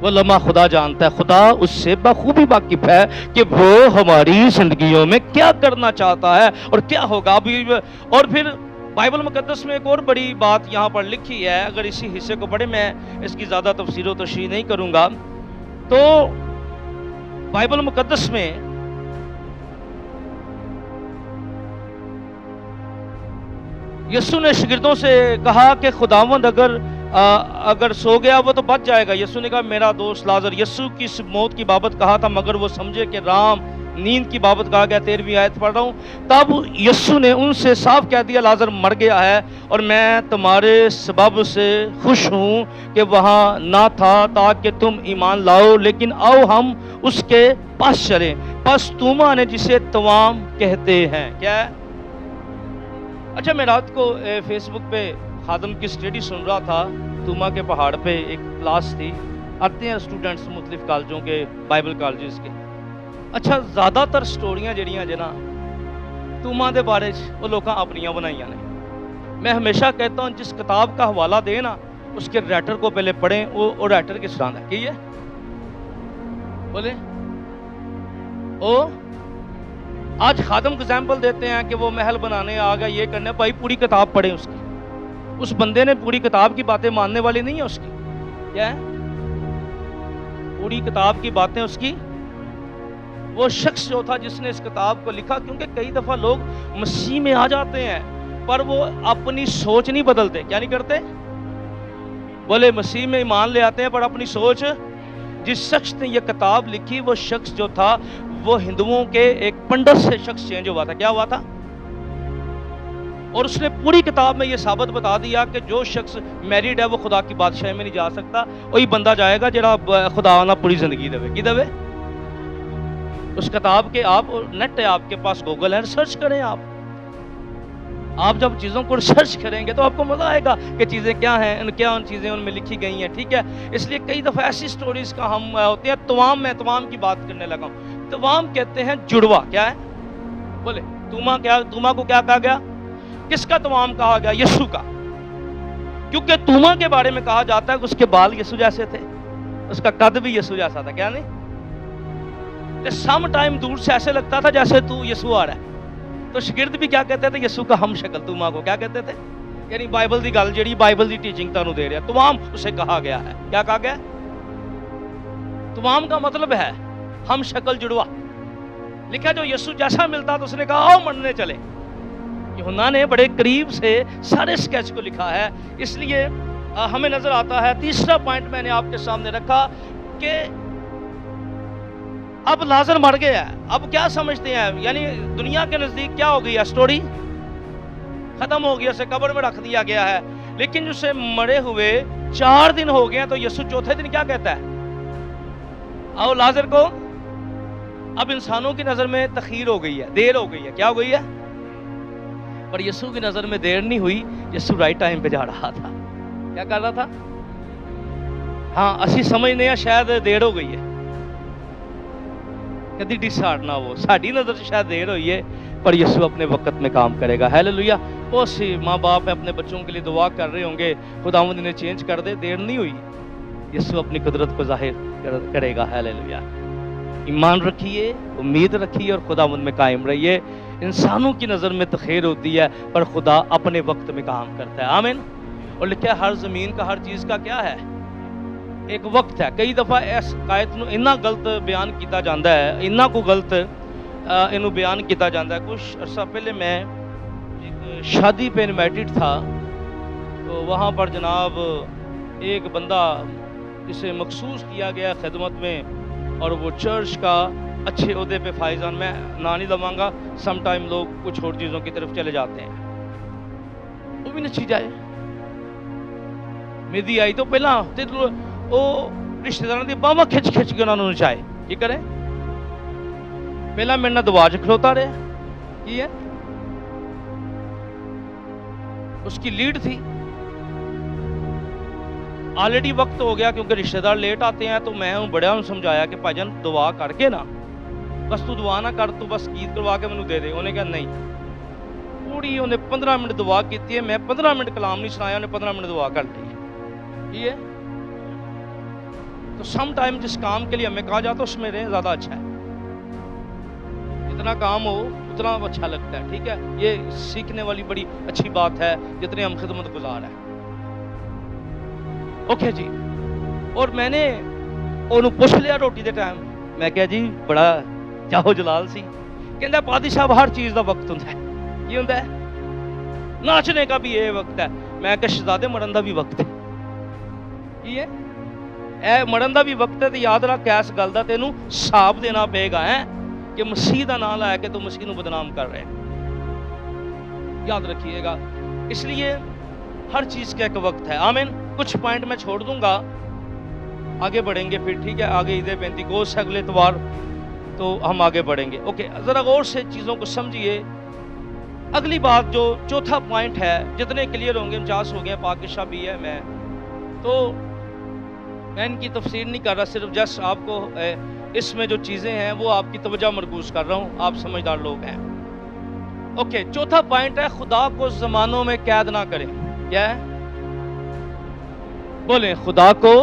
S1: وہ لمحہ خدا جانتا ہے. خدا اس سے بخوبی واقف ہے کہ وہ ہماری زندگیوں میں کیا کرنا چاہتا ہے اور کیا ہوگا. اور پھر بائبل مقدس میں ایک اور بڑی بات یہاں پر لکھی ہے, اگر اسی حصے کو پڑھیں, میں اس کی زیادہ تفسیر و تشریح نہیں کروں گا. تو بائبل مقدس میں یسوع نے شاگردوں سے کہا کہ خداوند اگر سو گیا وہ تو بچ جائے گا. یسوع نے کہا میرا دوست لازر. یسوع کی موت کی بابت کہا تھا مگر وہ سمجھے کہ رام نیند کی بابت کہا گیا. 13ویں آیت پڑھ رہا ہوں. تب یسوع نے ان سے صاف کہہ دیا لازر مر گیا ہے اور میں تمہارے سبب سے خوش ہوں کہ وہاں نہ تھا تاکہ تم ایمان لاؤ, لیکن آؤ ہم اس کے پاس چلیں. پس توما نے جسے توام کہتے ہیں. کیا ہے؟ اچھا, میں رات کو فیس بک پہ خادم کی اسٹڈی سن رہا تھا. توما کے پہاڑ پہ ایک کلاس تھی, آتے ہیں اسٹوڈنٹس مختلف کالجوں کے, بائبل کالجز کے. اچھا, زیادہ تر سٹوریاں جڑیاں جنا توما دے بارے وہ لوکاں اپنیاں بنائیاں نے. میں ہمیشہ کہتا ہوں جس کتاب کا حوالہ دے نا اس کے رائٹر کو پہلے پڑھیں, وہ رائٹر کس طرح ہے. کی ہے؟ بولے. آج خادم کو ایگزامپل دیتے ہیں کہ وہ محل بنانے آ گیا, یہ کرنے. بھائی پوری کتاب پڑھیں اس کی. اس بندے نے پوری کتاب کی باتیں ماننے والی نہیں ہے اس کی. کیا ہے؟ پوری کتاب کی باتیں اس کی. وہ شخص جو تھا جس نے اس کتاب کو لکھا, کیونکہ کئی دفعہ لوگ مسیح میں آ جاتے ہیں پر وہ اپنی سوچ نہیں بدلتے. کیا نہیں کرتے؟ بولے. مسیح میں ایمان لے آتے ہیں پر اپنی سوچ. جس شخص نے یہ کتاب لکھی وہ شخص جو تھا وہ ہندوؤں کے ایک پنڈت سے شخص چینج ہوا تھا. کیا ہوا تھا؟ اور اس نے پوری کتاب میں یہ ثابت بتا دیا کہ جو شخص میریڈ ہے وہ خدا کی بادشاہی میں نہیں جا سکتا. وہی بندہ جائے گا جڑا خدا نہ پوری زندگی دے. کی دے؟ اس کتاب کے, آپ نیٹ ہے آپ کے پاس, گوگل ہے, سرچ کریں. آپ جب چیزوں کو ریسرچ کریں گے تو آپ کو مزہ آئے گا کہ چیزیں کیا ہیں, کیا ان چیزیں ان میں لکھی گئی ہیں. ٹھیک ہے, اس لیے کئی دفعہ ایسی سٹوریز کا ہم ہوتے ہیں. توام, میں توام کی بات کرنے لگا ہوں. توام کہتے ہیں جڑوا. کیا ہے؟ بولے. توما کو کیا کہا گیا؟ کس کا توام کہا گیا؟ یسوع کا. کیونکہ توما کے بارے میں کہا جاتا ہے کہ اس کے بال یسوع جیسے تھے, اس کا قد بھی یسوع جیسا تھا. کیا نہیں؟ سم ٹائم دور سے ایسے لگتا تھا جیسے تو یسوع آ رہا ہے. تو شاگرد بھی کیا کہتے تھے؟ یسوع کا ہم شکل. توما کو کیا کہتے تھے؟ یعنی بائبل دی گل جیڑی بائبل دی ٹیچنگ تانوں دے رہا تمام اسے کہا گیا ہے. کیا کہا گیا؟ تمام کا مطلب ہے ہم شکل جڑوا. لکھا جو یسوع جیسا ملتا تو اس نے کہا آؤ مننے چلے. یوحنا نے بڑے قریب سے سارے سکیچ کو لکھا ہے. اس لیے ہمیں نظر آتا ہے. تیسرا پوائنٹ میں نے آپ کے سامنے رکھا کہ اب لازر مر گیا ہے. اب کیا سمجھتے ہیں؟ یعنی دنیا کے نزدیک کیا ہو گئی ہے؟ سٹوری ختم ہو گیا, اسے قبر میں رکھ دیا گیا ہے. لیکن اسے مرے ہوئے 4 دن ہو گئے ہیں. تو یسوع چوتھے دن کیا کہتا ہے؟ آؤ لازر کو. اب انسانوں کی نظر میں تخیر ہو گئی ہے, دیر ہو گئی ہے. کیا ہو گئی ہے؟ پر یسوع کی نظر میں دیر نہیں ہوئی. یسوع رائٹ ٹائم پہ جا رہا تھا. کیا کر رہا تھا؟ ہاں اسی سمجھنے ہیں شاید دیر ہو گئی ہے. کدی ڈسارڈ نہ ہو, ساڈی نظر سے شاید دیر ہوئی ہے پر یسوع اپنے وقت میں کام کرے گا. ہیلیلویا. بہت سی ماں باپ اپنے بچوں کے لیے دعا کر رہے ہوں گے خداوند انہیں چینج کر دے. دیر نہیں ہوئی, یسوع اپنی قدرت کو ظاہر کرے گا. ہیلیلویا. ایمان رکھیے, امید رکھیے اور خداوند میں قائم رہیے. انسانوں کی نظر میں تخیر ہوتی ہے پر خدا اپنے وقت میں کام کرتا ہے. آمین. اور لکھا ہر زمین کا, ہر چیز کا کیا ہے؟ ایک وقت ہے. کئی دفعہ اس قائد نو اتنا غلط بیان کیتا جاتا ہے, اتنا کو غلط انہوں بیان کیتا جاتا ہے. کچھ عرصہ پہلے میں ایک شادی پہ انوائٹڈ تھا, تو وہاں پر جناب ایک بندہ جسے مخصوص کیا گیا خدمت میں اور وہ چرچ کا اچھے عہدے پہ فائزان, میں نا نہیں لواں گا, سم ٹائم لوگ کچھ اور چیزوں کی طرف چلے جاتے ہیں, وہ بھی نچی جائے. میری آئی تو پہلا وہ رشتہ داروں کی باواں کھچ کھچ کے انہوں نے نچائے. کی کرے؟ پہلا میرے نہ دعا چ کھلوتا رہا. کی ہے؟ اس کی لیڈ تھی. آلریڈی وقت ہو گیا کیونکہ رشتہ دار لیٹ آتے ہیں, تو میں بڑا سمجھایا کہ بھائی جان دعا کر کے نا, بس تو دعا نہ کر, تو بس گیت کروا کے مینوں دے دے. انہیں کہا نہیں. پوری انہیں 15 منٹ دعا کی ہے. میں 15 منٹ کلام نہیں سنایا, انہیں 15 منٹ دعا کر لی. یہ ہے تو سم ٹائم جس کام کے لیے ہمیں کہا جاتا اس میں رہیں زیادہ اچھا ہے. جتنا کام ہو اتنا اچھا لگتا ہے. ٹھیک ہے, یہ سیکھنے والی بڑی اچھی بات ہے جتنے ہم خدمت گزار ہیں. اوکے جی. اور میں نے انہوں پوچھ لیا روٹی دے ٹائم, میں کہا جی بڑا چاہو جلال سی. کہندا پادی صاحب ہر چیز دا وقت ہوندا ہے. کی ہوندا ہے؟ ناچنے کا بھی یہ وقت ہے. میں کہا شہزادے مرن دا بھی وقت ہے. کی ہے؟ اے مرن دا بھی وقت ہے. تو یاد رکھ اس گل دا تینوں حساب دینا پے گا ہے کہ مسیح دا نام لا کے تو مسیح نو بدنام کر رہے ہیں. یاد رکھیے گا. اس لیے ہر چیز کا ایک وقت ہے. آمین. کچھ پوائنٹ میں چھوڑ دوں گا, آگے بڑھیں گے پھر. ٹھیک ہے, آگے عید پینتیکوس ہے اگلے اتوار, تو ہم آگے بڑھیں گے. اوکے, ذرا غور سے چیزوں کو سمجھیے. اگلی بات جو چوتھا پوائنٹ ہے, جتنے کلیئر ہوں گے 49 ہو گئے, پاکشاہ بھی ہے, میں تو میں ان کی تفسیر نہیں کر رہا, صرف جسٹ آپ کو اس میں جو چیزیں ہیں وہ آپ کی توجہ مرکوز کر رہا ہوں. آپ سمجھدار لوگ ہیں. اوکے, چوتھا پوائنٹ ہے خدا کو زمانوں میں قید نہ کریں. کیا ہے؟ بولیں خدا کو.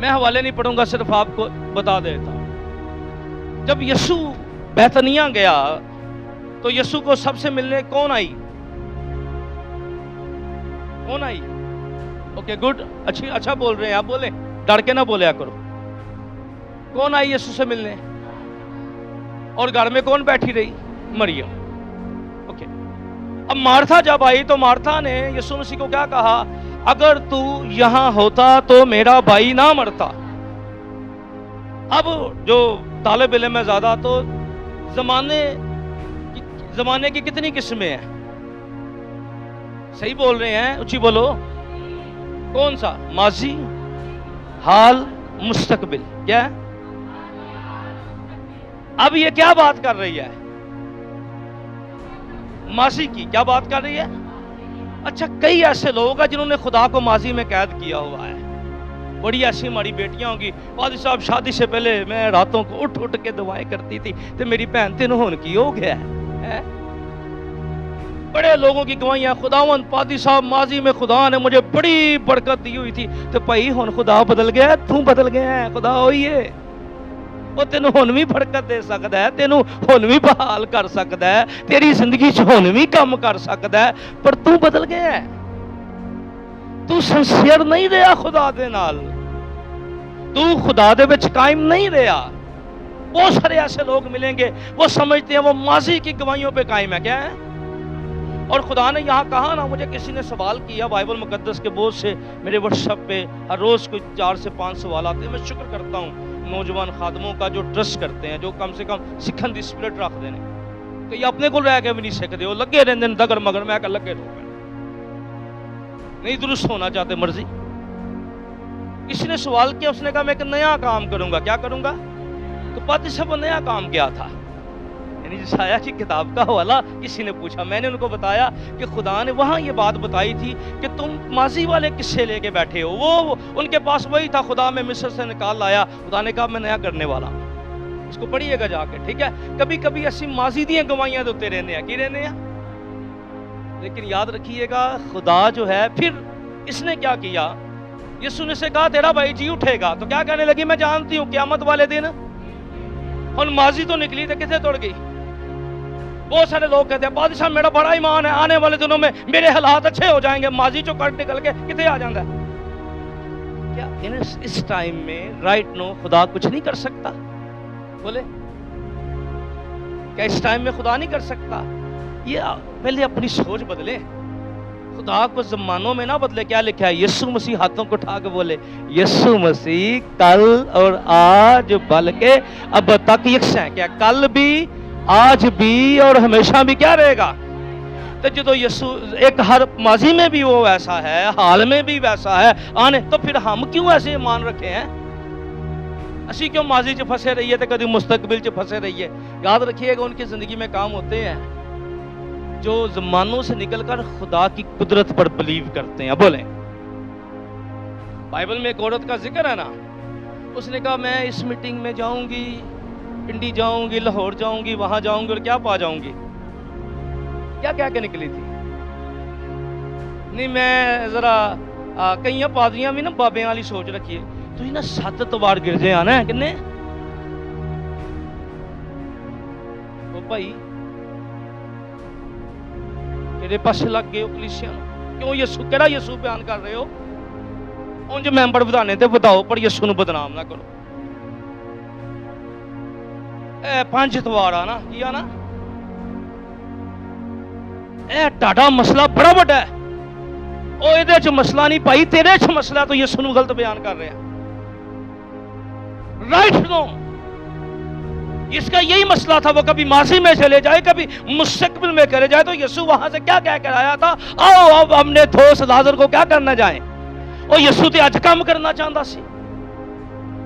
S1: میں حوالے نہیں پڑھوں گا, صرف آپ کو بتا دیتا ہوں. جب یسوع بیتنیہ گیا تو یسوع کو سب سے ملنے کون آئی؟ کون آئی؟ اوکے گڈ, اچھا بول رہے ہیں آپ, بولیں, ڈر کے نہ بولیا کرو. کون آئی یسوع سے ملنے؟ اور گھر میں کون بیٹھی رہی؟ مریم. اوکے, اب مارتھا جب آئی تو مارتھا نے یسوع مسیح کو کیا کہا؟ اگر تو یہاں ہوتا تو میرا بھائی نہ مرتا. اب جو طالب علم ہے زیادہ, تو زمانے کی کتنی قسمیں ہیں؟ صحیح بول رہے ہیں, اچھی بولو. کون سا؟ ماضی, حال, مستقبل. کیا ہے؟ اب یہ کیا بات کر رہی ہے؟ ماضی کی. کیا بات کر رہی ہے؟ اچھا, کئی ایسے لوگ ہیں جنہوں نے خدا کو ماضی میں قید کیا ہوا ہے. بڑی ایسی ہماری بیٹیاں ہوں گی, پادری صاحب شادی سے پہلے میں راتوں کو اٹھ کے دعائیں کرتی تھی, تو میری بہن تینوں ہون کی ہو گیا ہے. بڑے لوگوں کی گواہیاں, خداوند پادری صاحب ماضی میں خدا نے مجھے بڑی برکت دی ہوئی تھی, تو بھائی ہن خدا بدل گیا, تو بدل گیا ہے, خدا ہوئی ہے. وہ تینوں ہن بھی برکت دے سکتا ہے, تینوں ہن بھی بحال کر سکتا ہے, تیری زندگی چ ہن بھی کام کر سکتا ہے, پر تو بدل گیا ہے. تو سنسیئر نہیں رہا خدا دے نال, تو خدا دے وچ قائم نہیں رہا. بہت سارے ایسے لوگ ملیں گے وہ سمجھتے ہیں وہ ماضی کی گواہیوں پہ قائم ہے. کیا ہے؟ اور خدا نے یہاں کہا نا, مجھے کسی نے سوال کیا بائبل مقدس کے بوجھ سے, میرے واٹس ایپ پہ ہر روز کوئی 4 سے 5 سوال آتے ہیں. میں شکر کرتا ہوں نوجوان خادموں کا جو ٹرسٹ کرتے ہیں, جو کم سے کم سکھن دی سپرٹ رکھتے ہیں, کہ یہ اپنے کو رہ کے بھی نہیں سکھتے, وہ لگے رہتے ہیں دگر مگر. میں کہ لگے رہو, نہیں درست ہونا چاہتے مرضی. کسی نے سوال کیا, اس نے کہا میں ایک نیا کام کروں گا. کیا کروں گا؟ تو پتہ سے وہ نیا کام کیا تھا, یعنی یسایہ کی کتاب کا حوالہ کسی نے پوچھا. میں نے ان کو بتایا کہ خدا نے وہاں یہ بات بتائی تھی کہ تم ماضی والے قصے لے کے بیٹھے ہو. وہ ان کے پاس وہی تھا, خدا میں مصر سے نکال لایا. خدا نے کہا میں نیا کرنے والا ہوں, اس کو پڑھیے گا جا کے, ٹھیک ہے. کبھی کبھی ایسی ماضی دیاں گواہیاں دیتے رہنے ہیں, کی رہنے ہیں, لیکن یاد رکھیے گا خدا جو ہے, پھر اس نے کیا کیا, یسوع نے سے کہا تیرا بھائی جی اٹھے گا. تو کیا کہنے لگی, میں جانتی ہوں قیامت والے دن. اور ماضی تو نکلی تو کتنے توڑ گئی. بہت سارے لوگ کہتے ہیں بادشاہ میرا بڑا ایمان ہے, آنے والے دنوں میں میرے حالات اچھے ہو جائیں گے. ماضی چو کٹ نکل کے کتنے آ جاتا ہے. کیا اس ٹائم میں رائٹ نو خدا کچھ نہیں کر سکتا؟ بولے کیا اس ٹائم میں خدا نہیں کر سکتا؟ یہ پہلے اپنی سوچ بدلے, خدا کو زمانوں میں نہ بدلے. کیا لکھا ہے؟ یسوع مسیح ہاتھوں کو اٹھا کے بولے, یسوع مسیح کل اور آج بلکہ اب تک یکساں ہے. کیا کل بھی, آج بھی اور ہمیشہ بھی کیا رہے گا؟ تو جدو یسوع ایک ہر ماضی میں بھی وہ ویسا ہے, حال میں بھی ویسا ہے, آنے تو پھر ہم کیوں ایسے ایمان رکھے ہیں؟ اسی کیوں ماضی چ پھنسے رہیے تو کبھی مستقبل چ پھنسے رہیے. یاد رکھیے گا ان کی زندگی میں کام ہوتے ہیں جو زمانوں سے نکل کر خدا کی قدرت پر بلیو کرتے ہیں. بولیں, بائبل میں ایک عورت کا ذکر ہے نا, اس نے کہا میں اس میٹنگ میں جاؤں گی, پنڈی جاؤں گی, لاہور جاؤں گی, وہاں جاؤں گی, اور کیا پا جاؤں گی. کیا کیا کہ نکلی تھی؟ نہیں میں ذرا کئی پادریاں بھی نا بابے والی سوچ رکھی ہے. تو نا 7 اتوار گرجے آنا ہے کنے وہ بھائی تیرے پاسے لگ گئے ہو کلیسیاں کیوں؟ یسوع کہڑا یسوع بیان کر رہے ہو؟ انج ممبر ودانے تے وداؤ, پر یسوع نو بدنام نہ کرو. 5 اتوار آنا کی آنا, اے ٹاٹا مسئلہ بڑا بڑا ہے. او ایدے چ مسئلہ نہیں پائی, تیرے چ مسئلہ, تو یسوع نو غلط بیان کر رہے ہیں. رائٹ نو, اس کا یہی مسئلہ تھا. وہ کبھی ماضی میں چلے جائے, کبھی مستقبل میں کرے جائے. تو یسوع وہاں سے کیا کہہ کر آیا تھا, آؤ اب ہم نے دوست لازر کو کیا کرنا جائیں. اور یسوع تے اج کام کرنا چاہتا سی,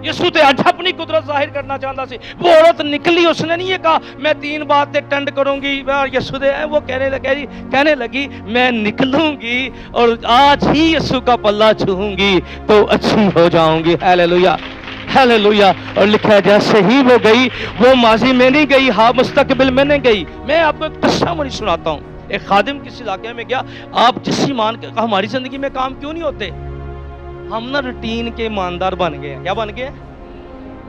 S1: یسوع تے اج اپنی قدرت ظاہر کرنا چاہتا سی. وہ عورت نکلی, اس نے نہیں یہ کہا میں 3 باتیں ٹنڈ کروں گی. یسوع دے وہ کہنے لگی میں نکلوں گی اور آج ہی یسوع کا پلہ چھوؤں گی تو اچھی ہو جاؤں گی. Hallelujah hallelujah. اور لکھا ہے جیسے ہی وہ گئی, وہ ماضی میں نہیں گئی, ہاں مستقبل میں نہیں گئی. میں آپ کو ایک ٹسٹیمونی سناتا ہوں. ایک خادم کسی علاقے میں گیا, آپ جس ایمان کے ہماری زندگی میں کام کیوں نہیں ہوتے؟ ہم نا روٹین کے ایماندار بن گئے ہیں. کیا بن گئے؟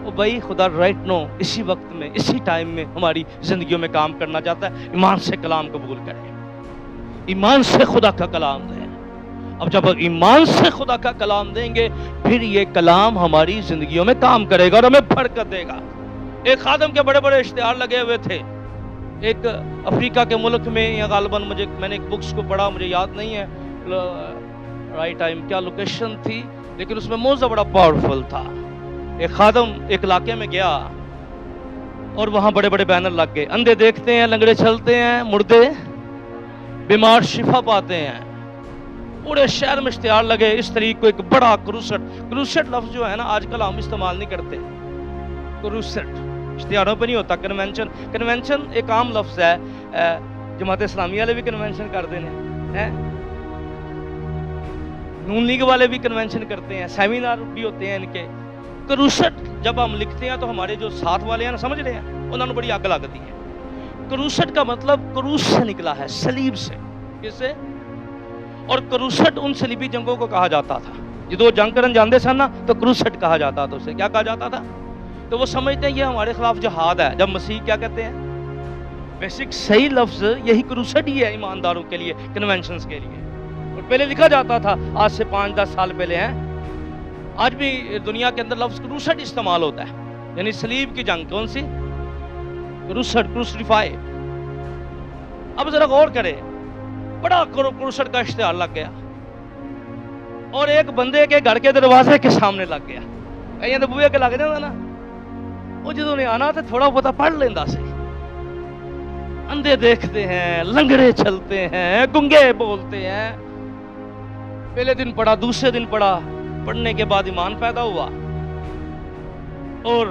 S1: وہ بھائی خدا رائٹ نو اسی وقت میں, اسی ٹائم میں ہماری زندگیوں میں کام کرنا چاہتا ہے. ایمان سے کلام قبول کریں, ایمان سے خدا کا کلام دیں. اب جب ایمان سے خدا کا کلام دیں گے, پھر یہ کلام ہماری زندگیوں میں کام کرے گا اور ہمیں برکت دے گا. ایک خادم کے بڑے بڑے اشتہار لگے ہوئے تھے ایک افریقہ کے ملک میں, یا غالباً میں نے ایک بکس کو پڑھا, مجھے یاد نہیں ہے رائٹ ٹائم کیا لوکیشن تھی, لیکن اس میں موضوع بڑا پاورفل تھا. ایک خادم ایک علاقے میں گیا اور وہاں بڑے بڑے بینر لگ گئے, اندھے دیکھتے ہیں, لنگڑے چلتے ہیں, مردے بیمار شفا پاتے ہیں. پورے شہر میں اشتہار لگے. اس طریق کو ایک بڑا کروسٹ لفظ جو ہے نا آج کل ہم استعمال نہیں کرتے. کروسٹ اشتہاروں پہ نہیں ہوتا. کنونشن ایک عام لفظ ہے, جماعت اسلامی والے بھی کنونشن کرتے ہیں, نون لیگ والے بھی کنونشن کرتے ہیں, سیمینار بھی ہوتے ہیں ان کے. کروسٹ جب ہم لکھتے ہیں تو ہمارے جو ساتھ والے ہیں نا, سمجھ رہے ہیں, انہوں نے بڑی آگ لگتی ہے. کروسٹ کا مطلب کروس سے نکلا ہے, صلیب سے. کس سے؟ اور کروسٹ ان صلیبی جنگوں کو کہا جاتا تھا. جدو جنگ کرن جاندے سن نا تو کروسٹ کہا جاتا تھا. اسے کیا کہا جاتا تھا؟ تو وہ سمجھتے ہیں یہ ہمارے خلاف جہاد ہے، جب مسیح کیا کہتے ہیں؟ بیسک صحیح لفظ یہی کروسڈ ہی ہے ایمانداروں کے لیے، کنونشنز کے لیے. اور پہلے لکھا جاتا تھا، آج سے 5-10 سال پہلے ہیں، آج بھی دنیا کے اندر لفظ کروسڈ استعمال ہوتا ہے، یعنی صلیب کی جنگ. کون سی؟ کروسڈ، کروسیفائی. اب ذرا غور کرے، بڑا کروسڈ کا اشتہار لگ گیا اور ایک بندے کے گھر کے دروازے کے سامنے لگ گیا. کہیں تو بوئے کے لگ جاتا نا، وہ جدوں نے آنا تو تھوڑا بہت پڑھ لینا سی. اندھے دیکھتے ہیں، لنگڑے چلتے ہیں، گنگے بولتے ہیں. پہلے دن پڑھا، دوسرے دن پڑھا، پڑھنے کے بعد ایمان پیدا ہوا اور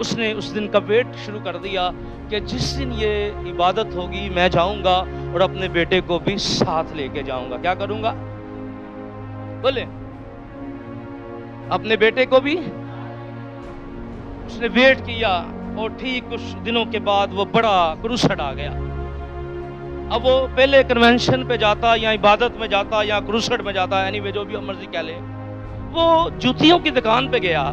S1: اس نے اس دن کا ویٹ شروع کر دیا کہ جس دن یہ عبادت ہوگی میں جاؤں گا اور اپنے بیٹے کو بھی ساتھ لے کے جاؤں گا. کیا کروں گا؟ بولے، اپنے بیٹے کو بھی. اس نے ویٹ کیا اور ٹھیک کچھ دنوں کے بعد وہ بڑا کروسڈ آ گیا. اب وہ پہلے کنونشن پہ جاتا یا عبادت میں جاتا یا کروسڈ میں جاتا، اینی وے جو بھی مرضی کہہ لے. وہ جوتیوں کی دکان پہ گیا.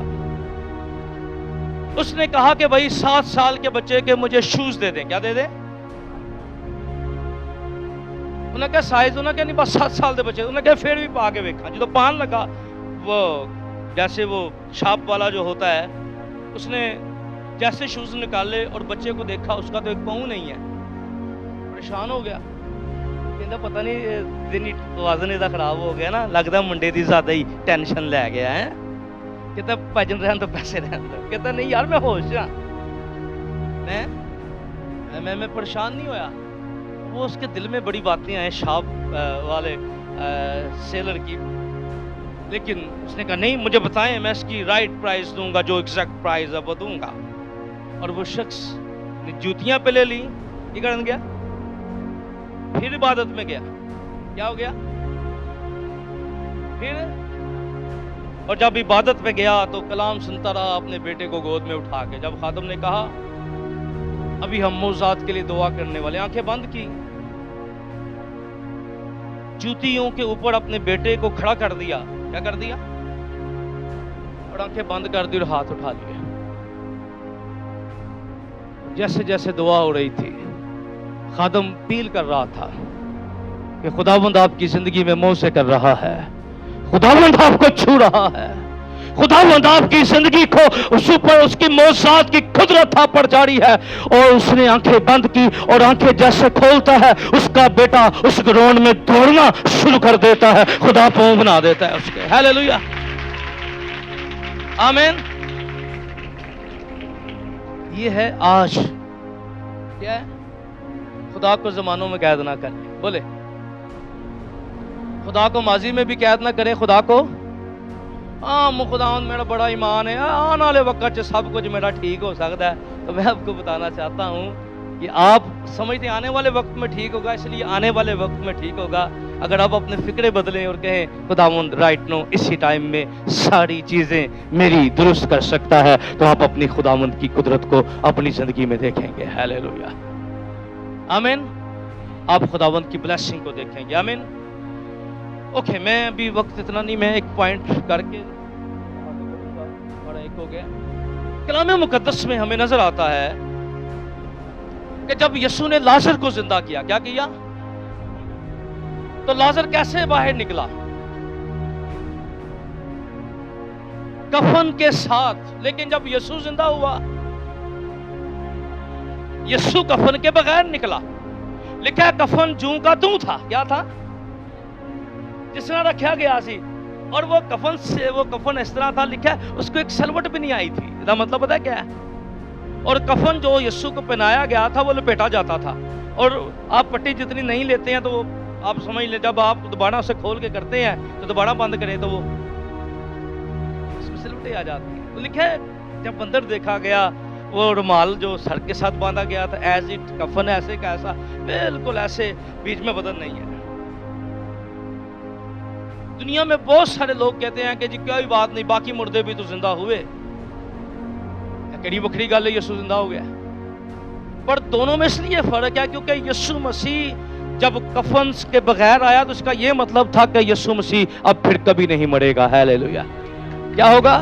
S1: اس نے کہا کہ بھائی 7 سال کے بچے کے مجھے شوز دے دیں. کیا دے دیں؟ انہوں نے کہا سائز، انہوں نے کہا نہیں بس 7 سال دے بچے. انہوں نے کہا پھر بھی پا کے ویکھا. جو پان لگا، وہ جیسے وہ شاپ والا جو ہوتا ہے، اس نے جیسے شوز نکالے اور بچے کو دیکھا، اس کا تو ایک پاؤں نہیں ہے. پریشان ہو گیا، کہتا پتہ نہیں دن توازن دا خراب ہو گیا نا، لگتا منڈے دی زیادہ ہی ٹینشن لے گیا ہے. کہتا بھجن رہن تو پیسے رہن دو. کہتا نہیں یار میں ہوش ہاں، میں پریشان نہیں ہویا. وہ اس کے دل میں بڑی باتیں آئیں شاپ والے سیلر کی، لیکن اس نے کہا نہیں مجھے بتائیں، میں اس کی رائٹ پرائز دوں گا، جو ایگزیکٹ پرائز ہے وہ دوں گا. اور وہ شخص نے جوتیاں پہ لے لی. یہ کرن گیا، پھر عبادت میں گیا. کیا ہو گیا پھر؟ اور جب عبادت میں گیا تو کلام سنتا رہا اپنے بیٹے کو گود میں اٹھا کے. جب خادم نے کہا ابھی ہم موضوعات کے لیے دعا کرنے والے، آنکھیں بند کی، جوتیوں کے اوپر اپنے بیٹے کو کھڑا کر دیا. کیا کر دیا؟ اور آنکھیں بند کر دی اور ہاتھ اٹھا لیے. جیسے جیسے دعا ہو رہی تھی، خادم اپیل کر رہا تھا کہ خداوند آپ کی زندگی میں منہ سے کر رہا ہے، خداوند آپ کو چھو رہا ہے، خداوند آپ کی زندگی کو اس پر اس کی معجزات کی قدرت آپ پر جاری ہے. اور اس نے آنکھیں بند کی اور آنکھیں جیسے کھولتا ہے اس کا بیٹا اس گراؤنڈ میں دوڑنا شروع کر دیتا ہے. خدا پاؤں بنا دیتا ہے اس کے. ہیلیلویا، آمین. یہ ہے آج. کیا ہے؟ خدا کو زمانوں میں قید نہ کریں. بولے، خدا کو ماضی میں بھی قید نہ کریں. خدا کو خداوند میرا بڑا ایمان ہے، آنے والے وقت سے سب کچھ میرا ٹھیک ہو سکتا ہے. تو میں آپ کو بتانا چاہتا ہوں کہ آپ سمجھتے ہیں آنے والے وقت میں ٹھیک ہوگا، اس لیے آنے والے وقت میں ٹھیک ہوگا. اگر آپ اپنے فکرے بدلیں اور کہیں خداوند رائٹ نو اسی ٹائم میں ساری چیزیں میری درست کر سکتا ہے، تو آپ اپنی خداوند کی قدرت کو اپنی زندگی میں دیکھیں گے. ہیلیلویا، آمین. آپ خداوند کی بلیسنگ کو دیکھیں گے. آمین. اوکے، میں ابھی وقت اتنا نہیں، میں ایک پوائنٹ کر کے اور ایک ہو گیا. کلام مقدس میں ہمیں نظر آتا ہے کہ جب یسوع نے لازر کو زندہ کیا، کیا کیا؟ تو لازر کیسے باہر نکلا؟ کفن کے ساتھ. لیکن جب یسوع زندہ ہوا، یسوع کفن کے بغیر نکلا. لکھا ہے کفن جوں کا توں تھا. کیا تھا؟ جس طرح رکھا گیا سی. اور وہ کفن سے، وہ کفن اس طرح تھا، لکھا ہے اس کو ایک سلوٹ بھی نہیں آئی تھی. اس کا مطلب پتہ ہے کیا ہے؟ اور کفن جو یسوع کو پہنایا گیا تھا وہ لپیٹا جاتا تھا. اور آپ پٹی جتنی نہیں لیتے ہیں تو آپ سمجھ لیں جب آپ دوبارہ اسے کھول کے کرتے ہیں تو دوبارہ بند کریں تو وہ اس میں سلوٹیں آ جاتی ہیں. تو لکھا ہے جب اندر دیکھا گیا وہ رومال جو سر کے ساتھ باندھا گیا تھا، ایز اٹ کفن ایسے کا ایسا، بالکل ایسے، بیچ میں بدن نہیں ہے. دنیا میں بہت سارے لوگ کہتے ہیں کہ جی کوئی بات نہیں، باقی مردے بھی تو زندہ ہوئے. کیڑی بکھری گل ہے، یسوع زندہ ہو گیا. پر دونوں میں اس لیے فرق ہے کیونکہ یسوع مسیح جب کفن کے بغیر آیا تو اس کا یہ مطلب تھا کہ یسوع مسیح اب پھر کبھی نہیں مرے گا. ہیلیلویا. کیا ہوگا؟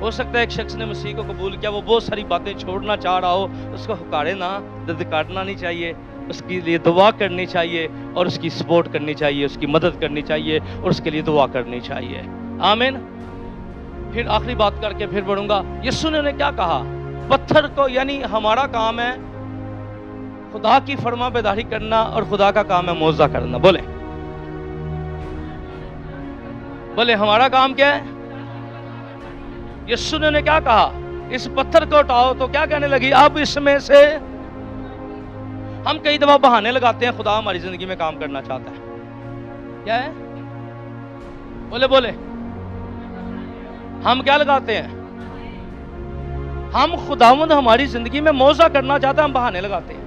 S1: ہو سکتا ہے ایک شخص نے مسیح کو قبول کیا، وہ بہت ساری باتیں چھوڑنا چاہ رہا ہو، اس کو ہکارے نہ، درد کاٹنا نہیں چاہیے، اس کے لیے دعا کرنی چاہیے اور اس کی سپورٹ کرنی چاہیے، اس کی مدد کرنی چاہیے اور اس کے لیے دعا کرنی چاہیے۔ آمین۔ پھر آخری بات کر کے پھر بڑھوں گا۔ یسوع نے انہیں کیا کہا؟ پتھر کو، یعنی ہمارا کام ہے خدا کی فرما برداری کرنا اور خدا کا کام ہے معجزہ کرنا۔ بولے بولے ہمارا کام کیا ہے؟ یسوع نے انہیں کیا کہا؟ اس پتھر کو اٹھاؤ، تو کیا کہنے لگی؟ اب اس میں سے ہم کئی دفعہ بہانے لگاتے ہیں خدا ہماری زندگی میں کام کرنا چاہتا ہے۔ کیا ہے؟ بولے بولے ہم کیا لگاتے ہیں؟ ہم خداوند ہماری زندگی میں معجزہ کرنا چاہتا ہے، ہم بہانے لگاتے ہیں،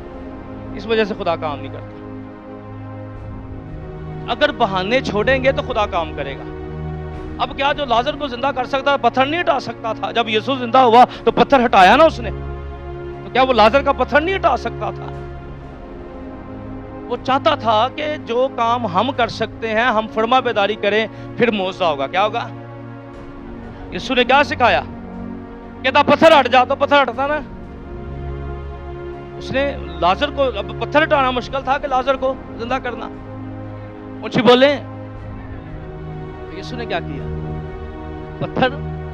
S1: اس وجہ سے خدا کام نہیں کرتا۔ اگر بہانے چھوڑیں گے تو خدا کام کرے گا۔ اب کیا جو لازر کو زندہ کر سکتا پتھر نہیں ہٹا سکتا تھا؟ جب یسوع زندہ ہوا تو پتھر ہٹایا نا اس نے، تو کیا وہ لازر کا پتھر نہیں ہٹا سکتا تھا؟ وہ چاہتا تھا کہ جو کام ہم کر سکتے ہیں ہم فرما بیداری کریں، پھر معجزہ ہوگا۔ کیا ہوگا؟ یسوع نے کیا سکھایا؟ کہتا پتھر ہٹ جا، تو پتھر ہٹتا نا۔ اس نے لازر کو، اب پتھر ہٹانا مشکل تھا کہ لازر کو زندہ کرنا؟ اونچی بولیں۔ یسوع نے کیا کیا؟ پتھر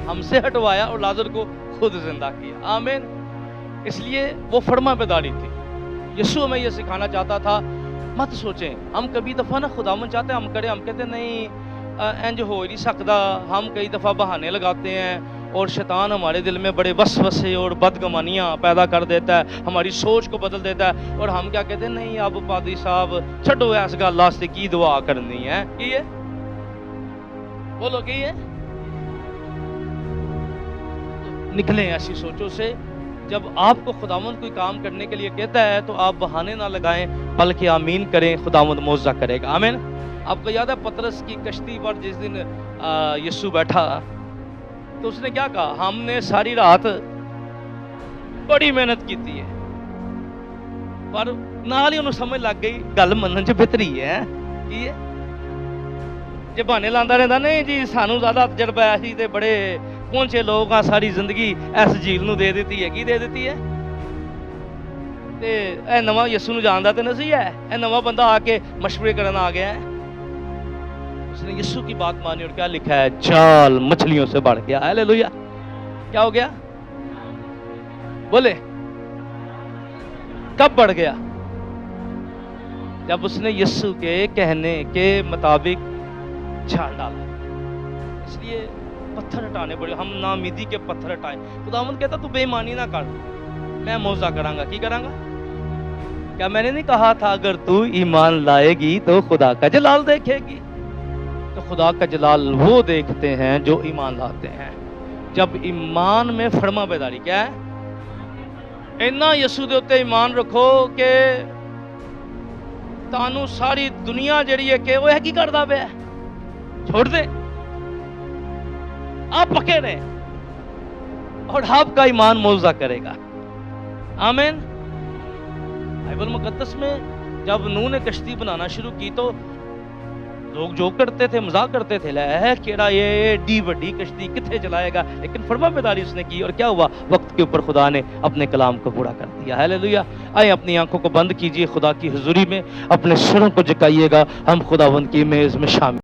S1: ہم سے ہٹوایا اور لازر کو خود زندہ کیا۔ آمین۔ اس لیے وہ فرما بیداری تھی۔ یسوع ہمیں یہ سکھانا چاہتا تھا، مت سوچیں۔ ہم کبھی دفعہ نا خداوند چاہتے ہیں ہم کریں، ہم کہتے ہیں نہیں انج ہو نہیں سکتا۔ ہم کئی دفعہ بہانے لگاتے ہیں اور شیطان ہمارے دل میں بڑے وسوسے اور بدگمانیاں پیدا کر دیتا ہے، ہماری سوچ کو بدل دیتا ہے، اور ہم کیا کہتے ہیں نہیں اب پادری صاحب چھڈو اس گل واسطے کی دعا کرنی ہے۔ کی ہے؟ بولو کی ہے؟ نکلیں ایسی سوچوں سے۔ جب آپ کو خداوند کوئی کام کرنے کے لیے کہتا ہے تو آپ بہانے نہ لگائیں، بلکہ آمین کریں، خداوند معجزہ کرے گا۔ آمین۔ آپ کو یاد ہے پطرس کی کشتی پر جس دن یسوع بیٹھا تو اس نے کیا کہا؟ ہم نے ساری رات بڑی محنت کی ہے، پر نال ہی انہوں سمجھ لگ گئی گل منن چ بہتری ہے۔ کی ہے؟ جی بہانے لاندا رہندا نہیں جی سانو زیادہ تجربہ ہے، اسی تے بڑے پہنچے لوگ ہاں، ساری زندگی اس جھیل نو دے دیتی ہے۔ کی دے دیتی ہے؟ تے اے نواں یسوع نو جاندا تے نہیں ہے، اے نواں بندہ آ کے مشورے کرن آ گیا ہے۔ اس نے یسوع کی بات مانی اور کیا لکھا ہے؟ جال مچھلیوں سے بڑھ گیا۔ ہاللویا۔ کیا ہو گیا؟ بولے کب بڑھ گیا؟ جب اس نے یسوع کے کہنے کے مطابق جھاڑ ڈالا۔ اس لیے پتھر ہٹانے پڑے، ہم ناامیدی کے پتھر ہٹائیں۔ خداوند کہتا تو بے ایمانی نہ کر، میں معجزہ کراں گا۔ کی کراں گا؟ کیا میں نے نہیں کہا تھا اگر تو ایمان لائے گی تو خدا کا جلال دیکھے گی؟ تو خدا کا جلال وہ دیکھتے ہیں جو ایمان لاتے ہیں۔ جب ایمان میں فرما بیداری، کیا ہے؟ اینا یسوع دے اوتے ایمان رکھو کہ تانوں ساری دنیا جڑی ہے کہ وہ ہے کی کردا پیا، چھوڑ دے، آپ پکے رہیں اور آپ کا ایمان معجزہ کرے گا۔ آمین۔ بائبل مقدس میں جب نوح نے کشتی بنانا شروع کی تو لوگ جو کرتے تھے مذاق کرتے تھے، لے کیڑا یہ ایڈی بڑی کشتی کتنے چلائے گا، لیکن فرما بیداری اس نے کی اور کیا ہوا؟ وقت کے اوپر خدا نے اپنے کلام کو پورا کر دیا۔ ہاللویا۔ آئے اپنی آنکھوں کو بند کیجئے، خدا کی حضوری میں اپنے سروں کو جھکائیے گا، ہم خداوند کی میز میں شامل